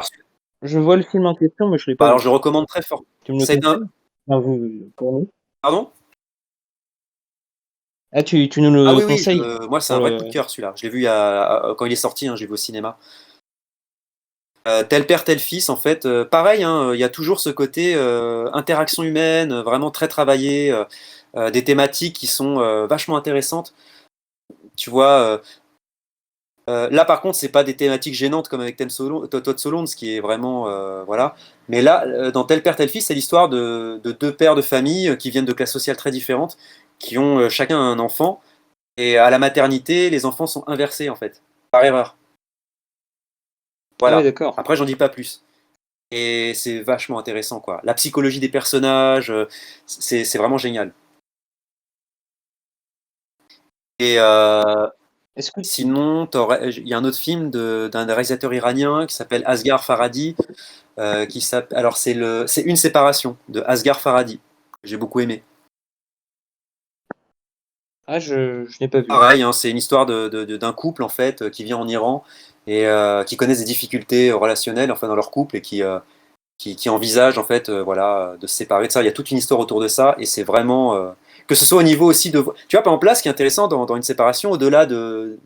Je vois le film en question, mais je l'ai bah, pas alors vu. je le recommande très fort. Tu me le Ça a été un... conseilles? Ah, pour nous? Pardon? Ah, tu nous Ah le oui oui, conseilles moi c'est pour un vrai coup de le. cœur celui-là. Je l'ai vu quand il est sorti, hein, j'ai vu au cinéma. Tel père tel fils en fait, pareil, hein, il y a toujours ce côté interaction humaine, vraiment très travaillé. des thématiques qui sont vachement intéressantes. Tu vois, là par contre, c'est pas des thématiques gênantes comme avec Todd Solondz, qui est vraiment voilà. Mais là, dans Tel père tel fils, c'est l'histoire de deux pères de famille qui viennent de classes sociales très différentes, qui ont chacun un enfant, et à la maternité, les enfants sont inversés en fait, par erreur. Ah ouais, Voilà. d'accord. Après, j'en dis pas plus. Et c'est vachement intéressant, quoi. La psychologie des personnages, c'est vraiment génial. Et Est-ce que tu... sinon, il y a un autre film d'un réalisateur iranien qui s'appelle Asghar Farhadi, alors c'est Une séparation de Asghar Farhadi, que j'ai beaucoup aimé. Ah, je n'ai pas vu. Pareil, hein, c'est une histoire d'un couple en fait qui vit en Iran et qui connaissent des difficultés relationnelles enfin dans leur couple et qui envisagent en fait voilà de se séparer de ça. Il y a toute une histoire autour de ça et c'est vraiment que ce soit au niveau aussi de tu vois par exemple là ce qui est intéressant dans une séparation au-delà de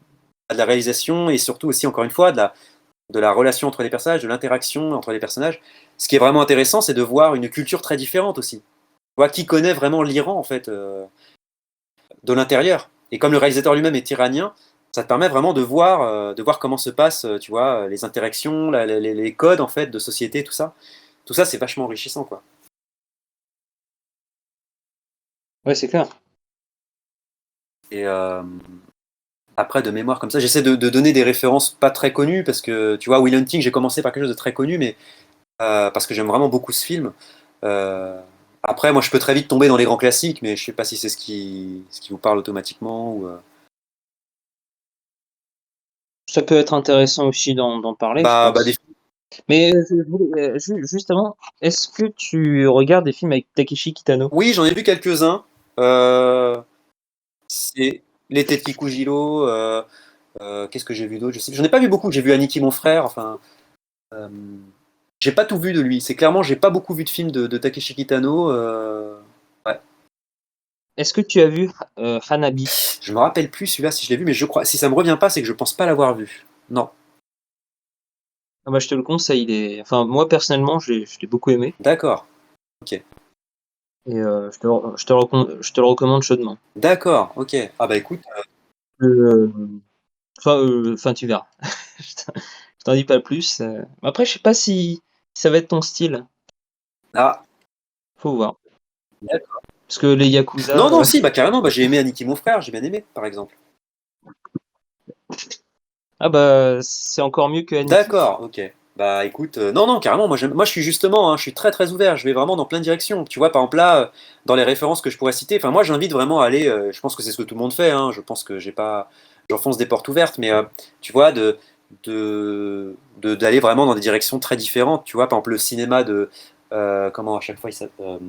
la réalisation et surtout aussi encore une fois de la relation entre les personnages, de l'interaction entre les personnages. Ce qui est vraiment intéressant, c'est de voir une culture très différente aussi. Tu vois, qui connaît vraiment l'Iran en fait de l'intérieur. Et comme le réalisateur lui-même est iranien, ça te permet vraiment de voir comment se passent, tu vois, les interactions, les codes en fait de société, tout ça. Tout ça, c'est vachement enrichissant, quoi. Ouais, c'est clair. Et après, de mémoire comme ça, j'essaie de donner des références pas très connues parce que, tu vois, Will Hunting, j'ai commencé par quelque chose de très connu, mais parce que j'aime vraiment beaucoup ce film. Euh, après, moi, je peux très vite tomber dans les grands classiques, mais je sais pas si c'est ce qui vous parle automatiquement ou. Ça peut être intéressant aussi d'en parler, je Bah, pense. Mais juste avant, est-ce que tu regardes des films avec Takeshi Kitano? oui, j'en ai vu quelques-uns. Euh, c'est L'été de Kikujiro. Qu'est-ce que j'ai vu d'autre? Je sais, j'en ai pas vu beaucoup. J'ai vu Aniki mon frère. Enfin, euh, j'ai pas tout vu de lui. C'est clairement, j'ai pas beaucoup vu de films de Takeshi Kitano. Ouais. Est-ce que tu as vu Hanabi? Je me rappelle plus celui-là si je l'ai vu, mais je crois. Si ça me revient pas, c'est que je pense pas l'avoir vu. Non. Ah bah, je te le conseille. Enfin, moi personnellement, je l'ai beaucoup aimé D'accord. Ok. et je te le recommande chaudement. D'accord. Ok. Ah bah écoute. Euh, Enfin, tu verras. Je t'en dis pas plus. Après, je sais pas si ça va être ton style. Ah. Faut voir. D'accord. Parce que les Yakuza, Non, non, si, bah carrément. Bah, j'ai aimé Aniki mon frère. J'ai bien aimé, par exemple. ah bah, c'est encore mieux que Aniki. D'accord. Ok. Bah écoute, non, non, carrément. Moi, je suis justement, hein, je suis très, très ouvert. Je vais vraiment dans plein de directions. Tu vois, par exemple là, dans les références que je pourrais citer. Enfin, moi, j'invite vraiment à aller. Je pense que c'est ce que tout le monde fait. Hein, je pense que j'ai pas, j'enfonce des portes ouvertes, mais tu vois, d'aller vraiment dans des directions très différentes. Tu vois, par exemple le cinéma de, comment à chaque fois il s'appelle,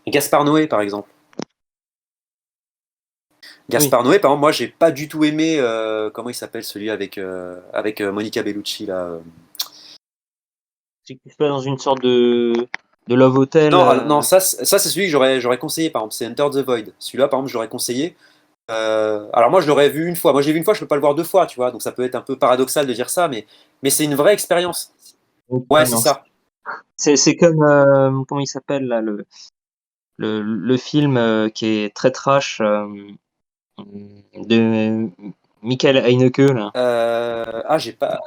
Gaspard Noé, par exemple. Oui. Gaspard Noé, par exemple, moi, j'ai pas du tout aimé. Comment il s'appelle celui avec Monica Bellucci là. C'est que tu se passes dans une sorte de Love Hotel. Non, non, ça c'est celui que j'aurais conseillé, par exemple, c'est Enter the Void. Celui-là, par exemple, je l'aurais conseillé. Alors moi, je l'aurais vu une fois. Moi, j'ai vu une fois, je peux pas le voir deux fois, tu vois. Donc ça peut être un peu paradoxal de dire ça, mais c'est une vraie expérience. Ok, Ouais, c'est non. ça. C'est comme comment il s'appelle là le film qui est très trash de Michael Haneke là. J'ai pas.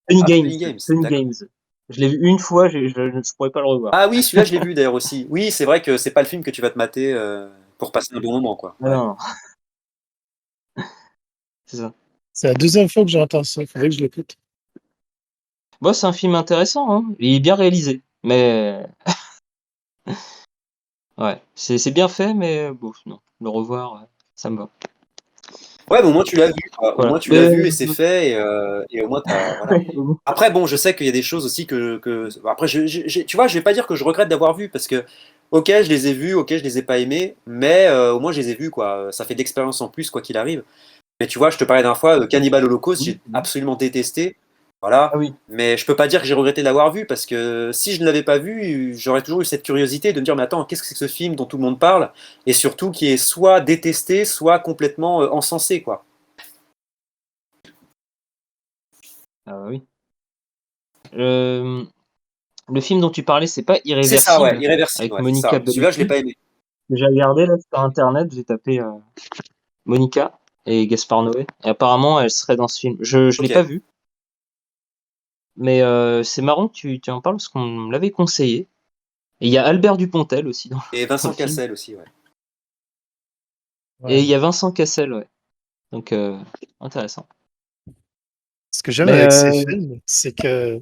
Funny Ah, Games. Funny Games, Funny d'accord. Games. Je l'ai vu une fois, je pourrais pas le revoir. Ah oui, celui-là, je l'ai vu d'ailleurs aussi. Oui, c'est vrai que c'est pas le film que tu vas te mater pour passer un bon moment, quoi. Ah Ouais. non, c'est ça. C'est la deuxième fois que j'entends ça. Il faudrait que je l'écoute. Bon, c'est un film intéressant, hein. Il est bien réalisé, mais ouais, c'est bien fait, mais bon, non, le revoir, ça me va. Ouais, mais au moins tu l'as vu, quoi. Au Voilà. moins tu l'as vu et c'est fait et au moins voilà. Après, bon, je sais qu'il y a des choses aussi après, tu vois, je vais pas dire que je regrette d'avoir vu parce que, ok, je les ai vus, ok, je les ai pas aimés, mais au moins je les ai vus, quoi. Ça fait d'expérience en plus, quoi qu'il arrive. Mais tu vois, je te parlais d'un fois de Cannibal Holocaust, j'ai absolument détesté. Ah Voilà. oui. Mais je peux pas dire que j'ai regretté de l'avoir vu parce que si je ne l'avais pas vu, j'aurais toujours eu cette curiosité de me dire, mais attends, qu'est-ce que c'est que ce film dont tout le monde parle? Et surtout qui est soit détesté, soit complètement encensé, quoi. Ah oui. Le film dont tu parlais, c'est pas C'est ça, ouais, Irréversible Irréversible, avec ouais, c'est Monica ça. Celui-là, je l'ai Bellucci? pas aimé. J'ai regardé là sur internet, j'ai tapé Monica et Gaspard Noé. Et apparemment, elle serait dans ce film. Je l'ai Ok. pas vu, mais c'est marrant que tu en parles parce qu'on me l'avait conseillé. Et il y a Albert Dupontel aussi dans Et le Vincent film. Cassel aussi, ouais. Et il Ouais. y a Vincent Cassel, ouais. Donc, intéressant. Ce que j'aime Mais avec ces films, c'est que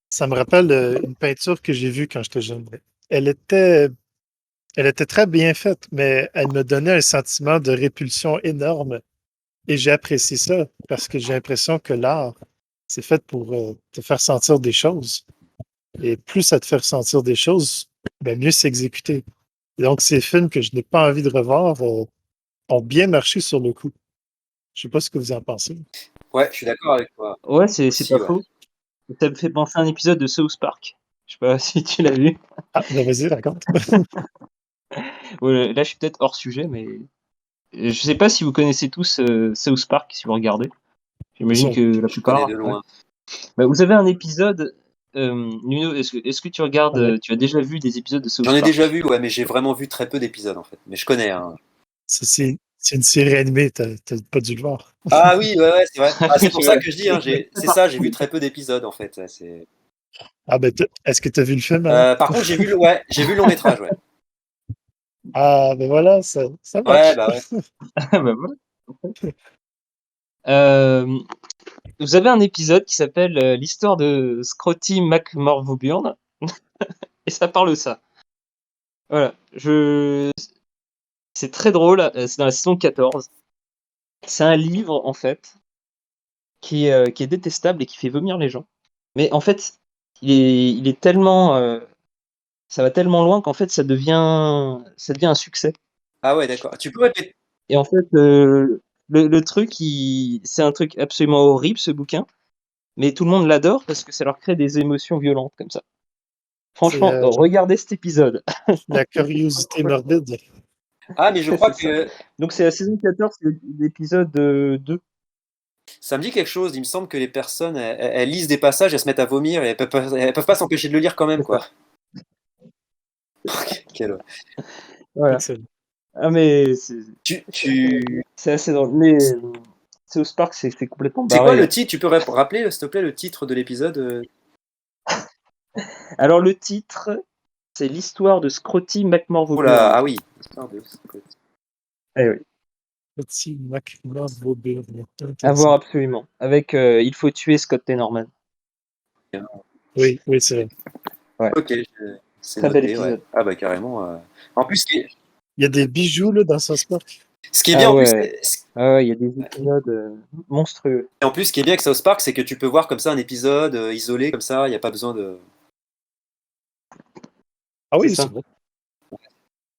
ça me rappelle une peinture que j'ai vue quand j'étais jeune. Elle était, elle était très bien faite, mais elle me donnait un sentiment de répulsion énorme. Et j'ai apprécié ça parce que j'ai l'impression que l'art, c'est fait pour te faire sentir des choses. Et plus ça te fait ressentir des choses, ben mieux c'est exécuté. Et donc, ces films que je n'ai pas envie de revoir ont bien marché sur le coup. Je sais pas ce que vous en pensez. Ouais, je suis d'accord avec toi ouais, c'est aussi, pas ouais. faux. Ça me fait penser à un épisode de South Park. Je sais pas si tu l'as vu. Ah, ben vas-y, raconte. Ouais, là, je suis peut-être hors sujet, mais je sais pas si vous connaissez tous South Park, si vous regardez. J'imagine Sur- que la Je connais plupart. de Ouais. loin. Bah, vous avez un épisode. Nuno, est-ce que tu regardes, Ouais. tu as déjà vu des épisodes de J'en South ai déjà Park? vu, ouais, mais j'ai vraiment vu très peu d'épisodes en fait. Mais je connais, hein. C'est une série animée, t'as pas dû le voir. Ah oui, ouais, ouais, c'est vrai. Ah, c'est pour ça Ouais. que je dis, hein, c'est ça, j'ai vu très peu d'épisodes en fait. Ah ben, est-ce que t'as vu le film alors? Par contre, j'ai vu le long métrage, ouais. Ah ben voilà, ça Ouais, marche. bah ouais. Bah, voilà. Euh, Vous avez un épisode qui s'appelle l'histoire de Scotty McMorvoburn et ça parle de ça. Voilà, c'est très drôle, c'est dans la saison 14. C'est un livre en fait qui est détestable et qui fait vomir les gens. Mais en fait, il est tellement ça va tellement loin qu'en fait ça devient un succès. Ah ouais, d'accord. Tu peux répéter? Et en fait, le truc, c'est un truc absolument horrible ce bouquin, mais tout le monde l'adore parce que ça leur crée des émotions violentes comme ça. C'est Franchement, regardez cet épisode. la curiosité morbide. Ah, mais je crois C'est ça. que Donc c'est la saison 14, c'est l'épisode 2. ça me dit quelque chose. Il me semble que les personnes, elles lisent des passages, elles se mettent à vomir et elles peuvent pas s'empêcher de le lire quand même, C'est ça. quoi. Quel- Voilà. Excellent. Ah mais tu... c'est assez drôle. Mais South Park, c'est complètement C'est quoi barré, le hein. titre? Tu peux rappeler, s'il te plaît, le titre de l'épisode? Alors le titre, c'est l'histoire de Scotty Oh là, McMorvoburn. ah oui. Histoire de Scott. Eh oui, Petit McMahon à intéressant. voir absolument. Avec Il faut tuer Scott Tenorman. Oui, oui, c'est vrai. Ouais, Ok, c'est très bel noté, ouais. épisode. Ah bah carrément. En plus, Il y a des bijoux là, dans South Park. ce qui est bien Ah en plus, ouais, ah ouais, il y a des épisodes monstrueux. ce qui est bien avec South Park, c'est que tu peux voir comme ça un épisode isolé, comme ça, il n'y a pas besoin de. Ah C'est oui, c'est ça. vrai.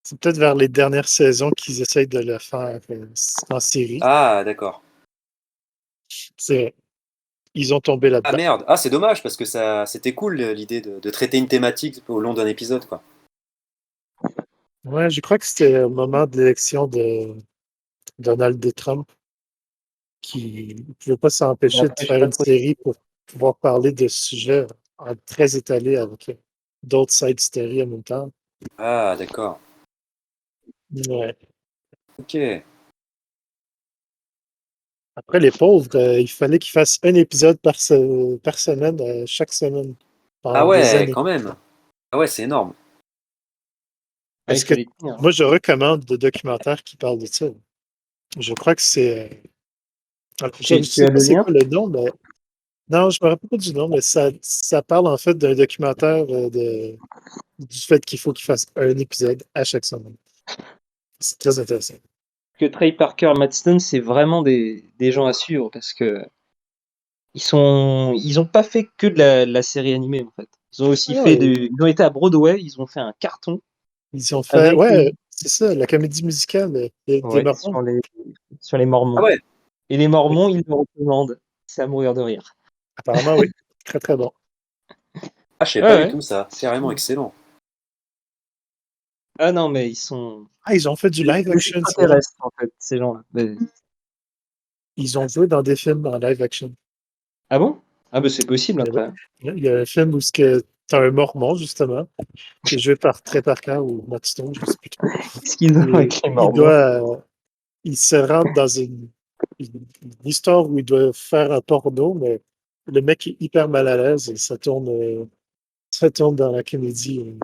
C'est peut-être vers les dernières saisons qu'ils essayent de le faire en série. Ah, d'accord. C'est vrai. Ils ont tombé Ah là-dedans. merde. Ah, c'est dommage parce que ça, c'était cool l'idée de traiter une thématique au long d'un épisode, quoi. Ouais, je crois que c'était au moment de l'élection de Donald Trump qui ne pouvait pas Mais s'empêcher de après, j'ai faire pas une trop. série pour pouvoir parler de sujets très étalés avec d'autres side stories en même temps. Ah, d'accord. Ouais. Ok. Après, les pauvres, il fallait qu'ils fassent un épisode par semaine, chaque semaine, Ah pendant des ouais, années. quand même. Ah ouais, c'est énorme. Ah, il Est-ce que fallait tenir. moi, je recommande des documentaires qui parlent de ça. Je crois que c'est. Alors, je ne Tu sais as pas le c'est lien? quoi le nom, mais non, je me rappelle pas du nom, mais ça parle en fait d'un documentaire du fait qu'il faut qu'ils fassent un épisode à chaque semaine. C'est très intéressant. Que Trey Parker, Matt Stone, c'est vraiment des gens à suivre parce que ils ont pas fait que de la série animée en fait. Ils ont aussi Ah, ils ont été à Broadway, ils ont fait un carton ils ont fait. avec Ouais, c'est ça, la comédie musicale des ouais, Mormons. sur les Ah Mormons. ouais. Et les Oui, Mormons, ils le recommandent. C'est à mourir de rire. apparemment, oui. Très, très bon. Ah, je savais Ouais, pas du ouais. tout ça. C'est Carrément fou. excellent. Ah non, mais ils sont Ah, ils ont fait du live des action, c'est vrai. extraterrestres en fait, ces gens-là. Ils ont joué dans des films en live action. Ah bon? Ah bah c'est possible Il y a, après. il y a un film où ce que t'as un Mormon, justement, qui est joué par Trey Parker ou Matt Stone, je sais plus trop. Qu'est-ce qu'ils ont avec les Il Mormons? il se rentre dans une histoire où il doit faire un porno, mais le mec est hyper mal à l'aise et ça tourne dans la comédie.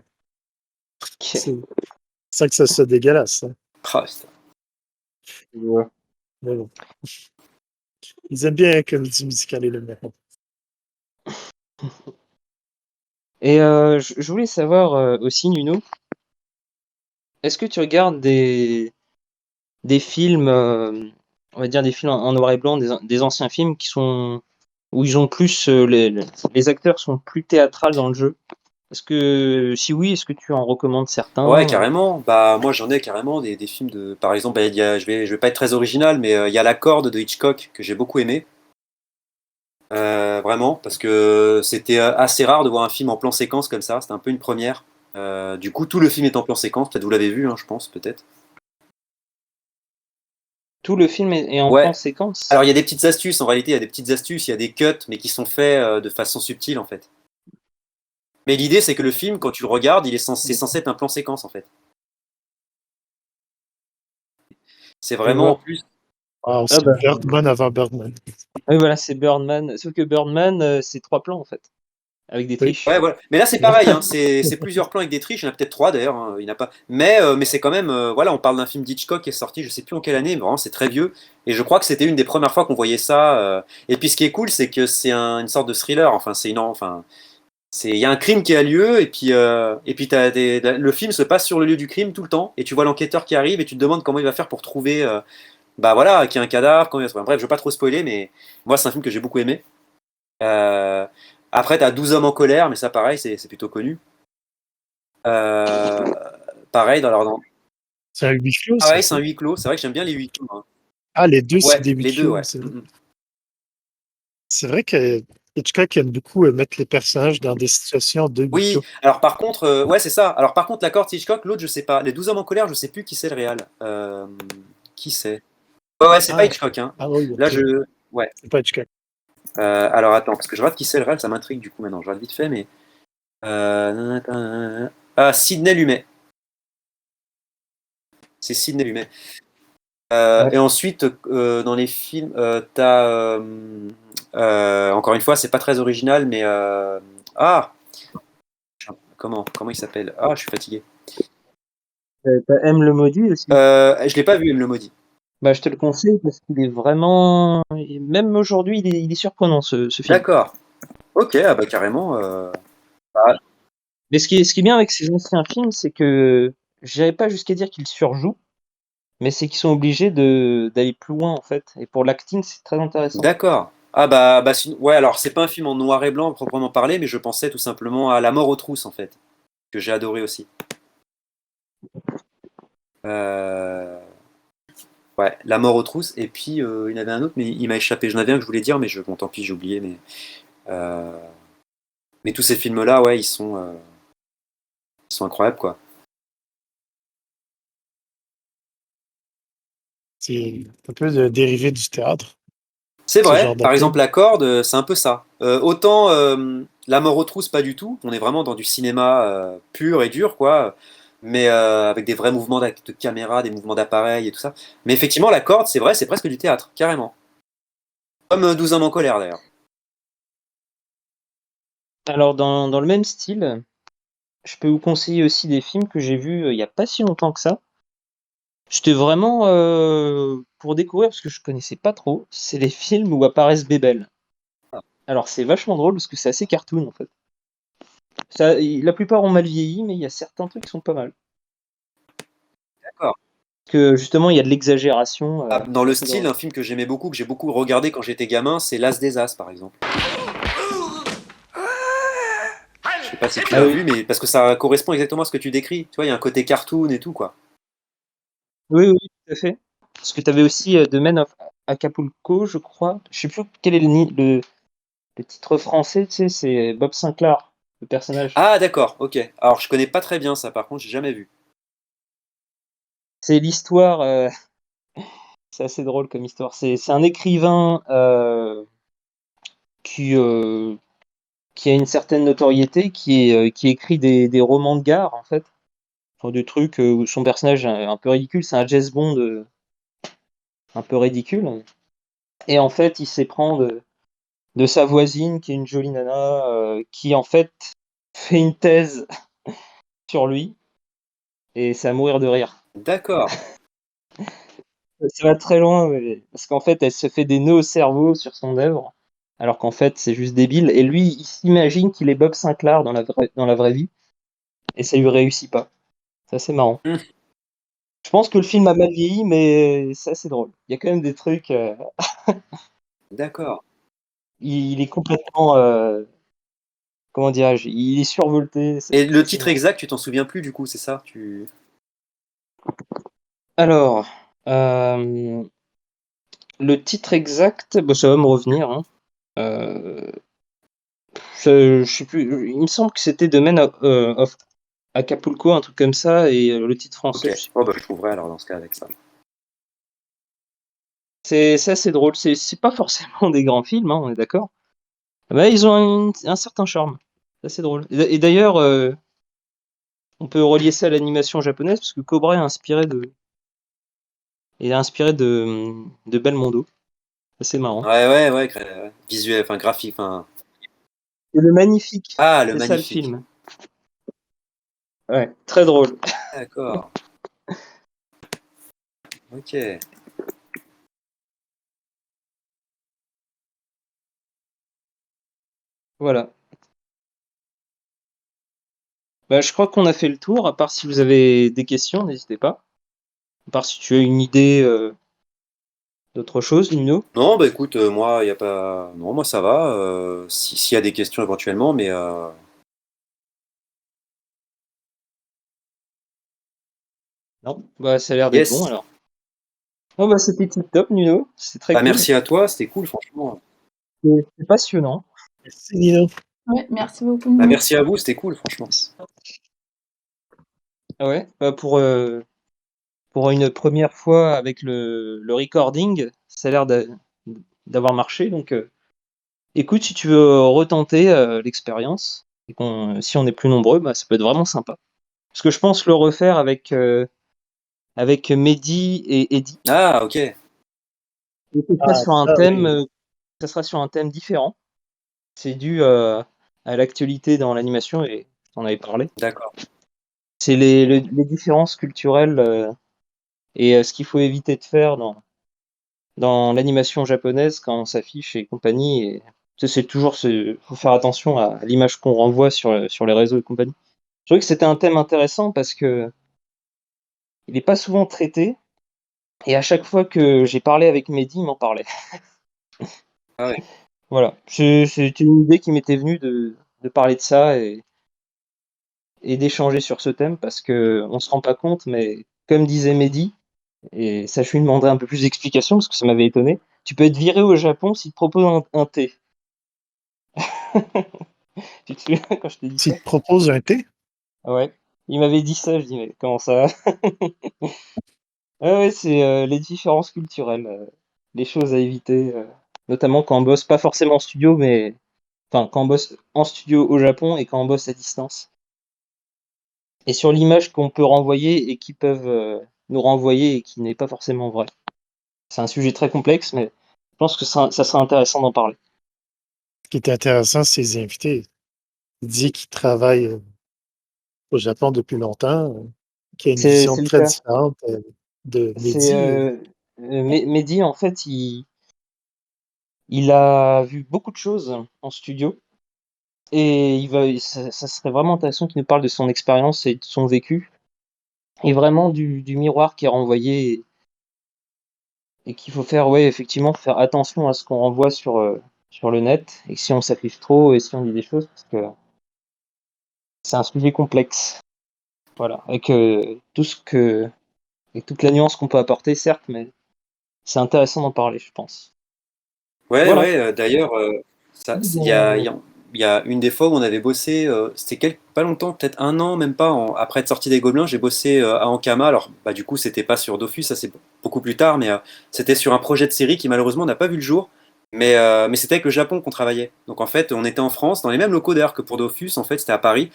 Ok. C'est ça que ça soit dégueulasse. Hein. Ah, putain. Ouais. Mais bon. Ils aiment bien la comédie musicale et le Mormon. Et je voulais savoir aussi, Nuno, est-ce que tu regardes des films, on va dire des films en noir et blanc, des anciens films qui sont où ils ont plus les acteurs sont plus théâtrales dans le jeu? Est-ce que si oui, est-ce que tu en recommandes Ouais, certains? carrément. Bah, moi, j'en ai carrément des films de. Par exemple, bah, je vais pas être très original, mais il y a La Corde de Hitchcock que j'ai beaucoup aimé. Vraiment, parce que c'était assez rare de voir un film en plan séquence comme ça. C'était un peu une première. Du coup, tout le film est en plan séquence. Peut-être vous l'avez vu, hein, je pense, peut-être. Tout le film est en plan Ouais. séquence? Alors, il y a des petites astuces. En réalité, il y a des petites astuces. Il y a des cuts, mais qui sont faits de façon subtile, en fait. Mais l'idée, c'est que le film, quand tu le regardes, c'est censé être un plan séquence, en fait. C'est Je vraiment en vois. plus. Ah, Ah c'est bah, Birdman avant Birdman. oui, voilà, c'est Birdman. Sauf que Birdman, c'est 3 plans en fait, avec des Oui. triches. Ouais, voilà. Mais là, c'est pareil, hein. C'est plusieurs plans avec des triches. Il y en a peut-être trois d'ailleurs. Hein. Il n'y en a pas. Mais c'est quand même. Voilà, on parle d'un film d'Hitchcock qui est sorti, je sais plus en quelle année, mais vraiment, c'est très vieux. Et je crois que c'était une des premières fois qu'on voyait ça. Et puis, ce qui est cool, c'est que c'est une sorte de thriller. Enfin, il y a un crime qui a lieu, et puis le film se passe sur le lieu du crime tout le temps. Et tu vois l'enquêteur qui arrive, et tu te demandes comment il va faire pour trouver. Bah voilà, qu'il y a un cadavre. Bref, je vais pas trop spoiler, mais moi, c'est un film que j'ai beaucoup aimé. Euh, Après, tu as 12 hommes en colère, mais ça, pareil, c'est plutôt connu. Euh, Pareil, C'est un huis clos, pareil, c'est c'est ça? un huis clos. C'est vrai que j'aime bien les huis clos. Hein. Ah, les deux, c'est Ouais, des huis les deux, clos. ouais. Mm. C'est vrai que Hitchcock aime beaucoup mettre les personnages dans des situations de huis Oui, clos. alors par contre, ouais, c'est ça. Alors par contre, l'accord de Hitchcock, l'autre, je sais pas. Les 12 hommes en colère, je sais plus qui c'est le réal. Qui c'est? Ouais, ouais, c'est pas Ah, Hitchcock, hein. ah oui, Là, ok. ouais. C'est pas Hitchcock. Alors attends, parce que je regarde qui c'est le réal, ça m'intrigue du coup maintenant. Je regarde vite fait, mais. Ah, Sidney Lumet. C'est Sidney Lumet. Ouais. Et ensuite, dans les films, t'as. Encore une fois, c'est pas très original, mais. Ah! Comment il s'appelle? Ah, je suis fatigué. T'as M le maudit aussi. Je l'ai pas vu, M. le Maudit. Bah, je te le conseille parce qu'il est vraiment, même aujourd'hui, il est surprenant ce film. D'accord. Ok, ah bah carrément. Ah, Mais ce qui est bien avec ces anciens films, c'est que j'irais pas jusqu'à dire qu'ils surjouent, mais c'est qu'ils sont obligés d'aller plus loin en fait. Et pour l'acting, c'est très intéressant. d'accord. Ouais, alors c'est pas un film en noir et blanc proprement parlé, mais je pensais tout simplement à La mort aux trousses, en fait, que j'ai adoré aussi. Euh, Ouais, La mort aux trousses. Et puis, il y en avait un autre, mais il m'a échappé. J'en avais un que je voulais dire, mais bon, tant pis, j'ai oublié. Euh, mais tous ces films-là, ouais, ils sont incroyables, quoi. C'est un peu de dérivé du théâtre, C'est ce genre vrai, par d'appel. exemple, La Corde, c'est un peu ça. Autant La mort aux trousses, pas du tout. On est vraiment dans du cinéma pur et dur, quoi. Mais avec des vrais mouvements de caméra, des mouvements d'appareil et tout ça. Mais effectivement, La Corde, c'est vrai, c'est presque du théâtre, carrément. Comme 12 hommes en colère, d'ailleurs. Alors dans le même style, je peux vous conseiller aussi des films que j'ai vus il y a pas si longtemps que ça. C'était vraiment pour découvrir parce que je connaissais pas trop. C'est les films où apparaissent Bébel. Alors c'est vachement drôle parce que c'est assez cartoon en fait. La plupart ont mal vieilli, mais il y a certains trucs qui sont pas mal. D'accord. Que justement il y a de l'exagération, Ah, dans c'est le assez style, drôle. un film que j'aimais beaucoup, que j'ai beaucoup regardé quand j'étais gamin, c'est L'As des As, par exemple. Je sais pas si tu Ah l'as oui, vu, mais parce que ça correspond exactement à ce que tu décris. Tu vois, il y a un côté cartoon et tout, quoi. oui, oui, tout à fait. Parce que tu avais aussi The Men of Acapulco, je crois. Je sais plus quel est le titre français, tu sais, c'est Bob Sinclair, le personnage. Ah, d'accord, ok. Alors, je connais pas très bien ça, par contre, j'ai jamais vu. C'est l'histoire, c'est assez drôle comme histoire. C'est un écrivain qui, qui a une certaine notoriété, qui écrit des romans de gare, en fait. Enfin, des trucs où son personnage est un peu ridicule. C'est un James Bond un peu ridicule. Et en fait, il s'éprend de sa voisine, qui est une jolie nana, qui en fait fait une thèse sur lui. Et c'est à mourir de rire. D'accord. Ça va très loin, parce qu'en fait, elle se fait des nœuds au cerveau sur son œuvre, alors qu'en fait, c'est juste débile. Et lui, il s'imagine qu'il est Bob Sinclair dans la vraie vie, et ça lui réussit pas. C'est assez marrant. Hmm. Je pense que le film a mal vieilli, mais c'est assez drôle. Il y a quand même des trucs. D'accord. Il est complètement. Comment dirais-je? Il est survolté. Et C'est le assez titre marrant. exact, tu t'en souviens plus du coup, c'est ça? Alors, euh, le titre exact, bah, ça va me revenir, hein. Euh, je sais plus. Il me semble que c'était The Men of Acapulco, un truc comme ça, et le titre français, Ok. je sais Oh plus. bah je trouverai alors dans ce cas avec ça. C'est assez drôle. C'est pas forcément des grands films, hein, on est d'accord. Mais ils ont un certain charme. C'est assez drôle. Et d'ailleurs, on peut relier ça à l'animation japonaise, parce que Cobra est inspiré de Belmondo. C'est marrant. Ouais. Visuel, enfin graphique, enfin. Et le Magnifique, Ah, le c'est ça le magnifique. film. Ouais, très drôle. D'accord. Ok. Voilà. Bah, je crois qu'on a fait le tour, à part si vous avez des questions, n'hésitez pas. À part si tu as une idée d'autre chose, Nino. Non, bah écoute, moi, y a pas. Non, moi ça va. S'il y a des questions éventuellement, mais Non? Bah, ça a l'air d'être bon yes. alors. Oh, bah, c'était tip top, Nino. C'est très Bah cool. merci à toi, c'était cool, franchement. C'est passionnant. Merci, Nino. Ouais, merci beaucoup, Bah Nino. merci à vous, c'était cool, franchement. Ah ouais, bah, pour une première fois avec le recording, ça a l'air d'avoir marché. Donc, écoute, si tu veux retenter l'expérience, et si on est plus nombreux, bah, ça peut être vraiment sympa. Parce que je pense le refaire avec Mehdi et Eddy. Ah, ok. Et Ah, ça, oui. ça sera sur un thème différent. C'est dû à l'actualité dans l'animation et on avait parlé. D'accord. C'est les différences culturelles et ce qu'il faut éviter de faire dans l'animation japonaise quand on s'affiche et compagnie. Et tu sais, faut faire attention à l'image qu'on renvoie sur les réseaux et compagnie. Je trouvais que c'était un thème intéressant parce que il n'est pas souvent traité et à chaque fois que j'ai parlé avec Mehdi, il m'en parlait. Ah ouais. Voilà, c'était une idée qui m'était venue de parler de ça et d'échanger sur ce thème parce que on se rend pas compte, mais comme disait Mehdi, et ça je lui demanderai un peu plus d'explications parce que ça m'avait étonné, tu peux être viré au Japon s'ils te proposent un thé. Tu te souviens quand je t'ai dit ça? S'il te propose un thé, Ah ouais, il m'avait dit ça, je dis mais comment ça? Ouais, ouais, c'est les différences culturelles, les choses à éviter, notamment quand on bosse pas forcément en studio, mais enfin quand on bosse en studio au Japon et quand on bosse à distance. Et sur l'image qu'on peut renvoyer et qui peuvent nous renvoyer et qui n'est pas forcément vrai. C'est un sujet très complexe, mais je pense que ça sera intéressant d'en parler. ce qui était intéressant, c'est les invités. Il dit qu'il travaille au Japon depuis longtemps, qu'il a une vision C'est le très cas. différente de C'est Mehdi. Mehdi, en fait, il a vu beaucoup de choses en studio et ça serait vraiment intéressant qu'il nous parle de son expérience et de son vécu et vraiment du miroir qui est renvoyé et qu'il faut faire, ouais, effectivement, faire attention à ce qu'on renvoie sur le net et si on s'affiche trop et si on dit des choses parce que c'est un sujet complexe. Voilà, avec toute la nuance qu'on peut apporter, certes, mais c'est intéressant d'en parler, je pense. Voilà. D'ailleurs, il y a une des fois où on avait bossé, pas longtemps, peut-être un an, même pas, après être sorti des Gobelins, j'ai bossé à Ankama. Alors, bah, du coup, c'était pas sur Dofus, ça c'est beaucoup plus tard, mais c'était sur un projet de série qui malheureusement n'a pas vu le jour. Mais c'était avec le Japon qu'on travaillait. Donc en fait, on était en France, dans les mêmes locaux d'ailleurs que pour Dofus, en fait, c'était à Paris,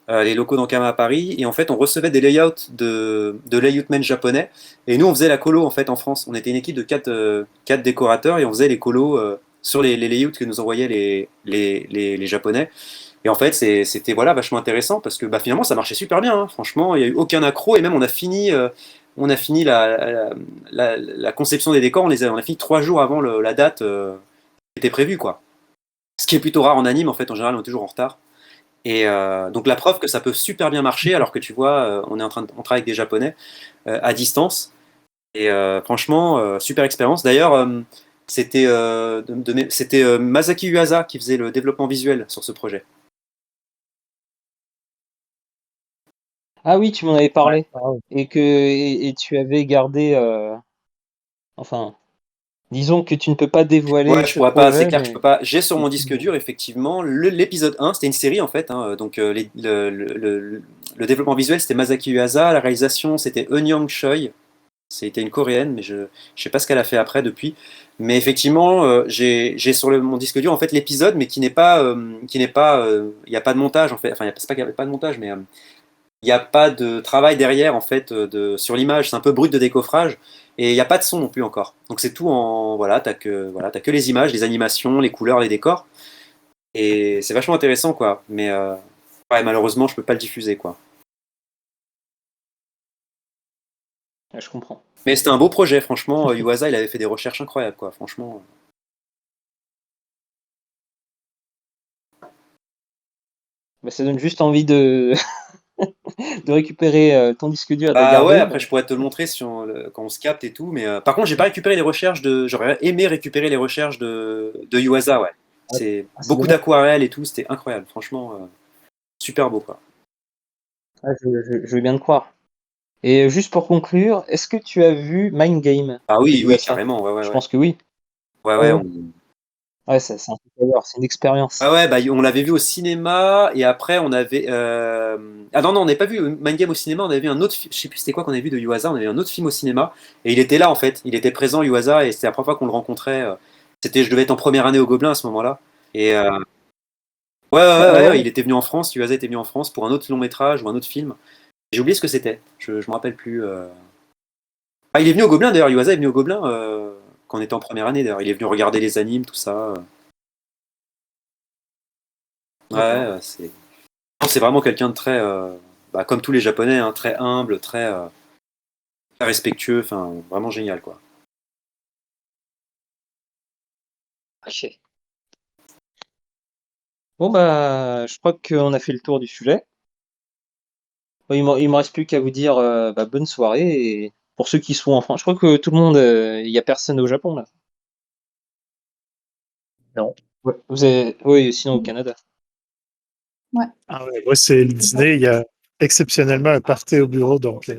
les locaux d'Ankama à Paris, et en fait, on recevait des layouts de layoutmen japonais, et nous, on faisait la colo en fait en France. On était une équipe de quatre décorateurs, et on faisait les colos sur les layouts que nous envoyaient les Japonais. Et en fait, c'était voilà, vachement intéressant parce que bah, finalement, ça marchait super bien. Hein. Franchement, il n'y a eu aucun accroc et même on a fini la conception des décors. On a fini 3 jours avant la date qui était prévue, quoi. Ce qui est plutôt rare en anime, en fait, en général, on est toujours en retard. Et donc la preuve que ça peut super bien marcher, alors que tu vois, on travaille avec des Japonais à distance. Et franchement, super expérience. D'ailleurs, c'était Masaki Uasa qui faisait le développement visuel sur ce projet. Ah oui, tu m'en avais Ouais. parlé. Ah, ouais. Et tu avais gardé. Enfin, disons que tu ne peux pas dévoiler Ouais, je ce pourrais pas, c'est projet, clair que je mais. peux pas. J'ai sur mon disque dur, effectivement, l'épisode 1, c'était une série en fait. Hein, donc le développement visuel, c'était Masaki Uasa. La réalisation, c'était Eun Choi. C'était une coréenne, mais je ne sais pas ce qu'elle a fait après depuis. Mais effectivement, j'ai sur mon disque dur en fait l'épisode, mais qui n'est pas, il n'y a pas de montage en fait. Enfin, c'est pas qu'il n'y avait pas de montage, mais il n'y a pas de travail derrière en fait sur l'image. C'est un peu brut de décoffrage et il n'y a pas de son non plus encore. Donc c'est tout en voilà, t'as que les images, les animations, les couleurs, les décors et c'est vachement intéressant quoi. Mais ouais, malheureusement, je peux pas le diffuser quoi. Ah, je comprends. Mais c'était un beau projet, franchement. Yuasa, il avait fait des recherches incroyables quoi. Franchement. Bah, ça donne juste envie de, de récupérer ton disque dur et de le Bah ouais, garder. après je pourrais te le montrer si quand on se capte et tout, mais par contre j'ai pas récupéré les recherches de. J'aurais aimé récupérer les recherches de Yuasa, ouais. C'est Ah, c'est beaucoup dommage. d'aquarelles et tout, c'était incroyable, franchement, super beau quoi. Ah, je veux bien te croire. Et juste pour conclure, est-ce que tu as vu Mind Game Ah de oui, oui, Yuasa? carrément, ouais, ouais, Je ouais. pense que oui. Ouais, Ouais, ouais, ouais. Ouais, c'est un truc à voir, c'est une ah expérience. ouais, bah on l'avait vu au cinéma et après on avait. Ah non, non, on n'avait pas vu Mind Game au cinéma, on avait vu un autre film, je sais plus c'était quoi qu'on avait vu de Yuasa, on avait vu un autre film au cinéma et il était là en fait, il était présent Yuasa et c'était la première fois qu'on le rencontrait. Je devais être en première année au Gobelin à ce moment-là. Et ouais, ouais, ouais, Ah ouais, ouais? il était venu en France, Yuasa était venu en France pour un autre long métrage ou un autre film. J'ai oublié ce que c'était, je me rappelle plus. Ah, il est venu au Gobelin d'ailleurs, Yuasa est venu au Gobelin quand on était en première année d'ailleurs, il est venu regarder les animes, tout ça. Ouais, D'accord. c'est vraiment quelqu'un de très, bah, comme tous les Japonais, hein, très humble, très respectueux, enfin vraiment génial quoi. Ok. Bon, bah, je crois qu'on a fait le tour du sujet. Bon, il me reste plus qu'à vous dire bah, bonne soirée. Et pour ceux qui sont en France, je crois que tout le monde, il n'y a personne au Japon là. Non. Ouais. Oui, sinon au Canada. Ouais. Ah ouais, moi, c'est le dîner. Il y a exceptionnellement un party au bureau, donc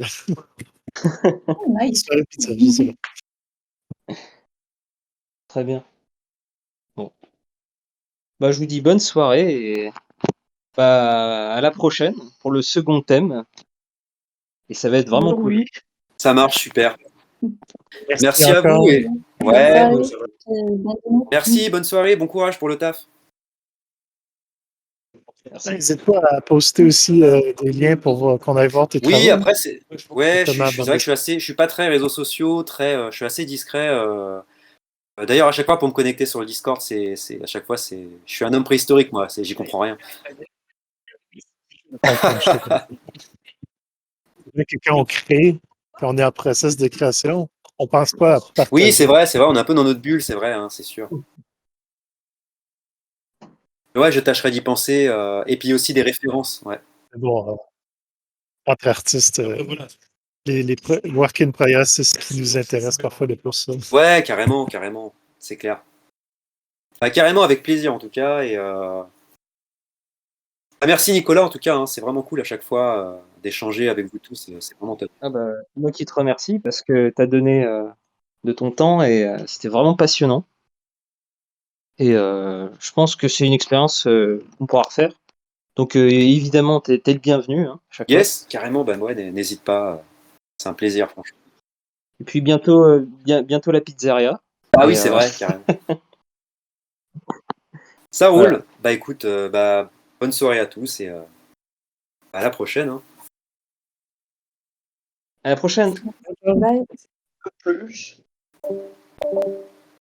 Oh, nice. soirée pizza, je sais pas. Très bien. Bon, bah, je vous dis bonne soirée et bah, à la prochaine pour le second thème. Et ça va être vraiment cool. Oui. Ça marche super. Merci Merci à vous encore. et Bonne ouais, soirée, puis bon dîner. merci, bonne soirée, bon courage pour le taf. Merci. N'hésite pas à poster aussi des liens pour qu'on aille voir tes Oui, travaux. après ouais, Notamment c'est dans vrai le- que je suis pas très réseaux sociaux, je suis assez discret. D'ailleurs, à chaque fois pour me connecter sur le Discord, à chaque fois je suis un homme préhistorique moi, j'y comprends rien. Je comprends, je te comprends. C'est vrai que quand on crée, quand on est en process de création, on pense pas à Oui, partager. c'est vrai, on est un peu dans notre bulle, c'est vrai, hein, c'est sûr. Ouais, je tâcherai d'y penser. Et puis aussi des références. Ouais, Mais bon, entre artistes, work in progress, c'est ce qui nous intéresse parfois le plus. Ça. ouais, carrément, carrément. C'est clair. Bah, carrément, avec plaisir en tout cas. Et merci Nicolas en tout cas. Hein, c'est vraiment cool à chaque fois d'échanger avec vous tous. C'est vraiment top. Ah bah, moi qui te remercie parce que tu as donné de ton temps et c'était vraiment passionnant. Et je pense que c'est une expérience qu'on pourra refaire. Donc évidemment, t'es le bienvenu hein, à chaque fois. Yes, carrément. Ben ouais, n'hésite pas. C'est un plaisir, franchement. Et puis bientôt, bientôt la pizzeria. Ah oui, Et c'est vrai, carrément. Ça roule. Voilà. Bah écoute, bonne soirée à tous et à la prochaine. Hein. À la prochaine. Bye. Plus.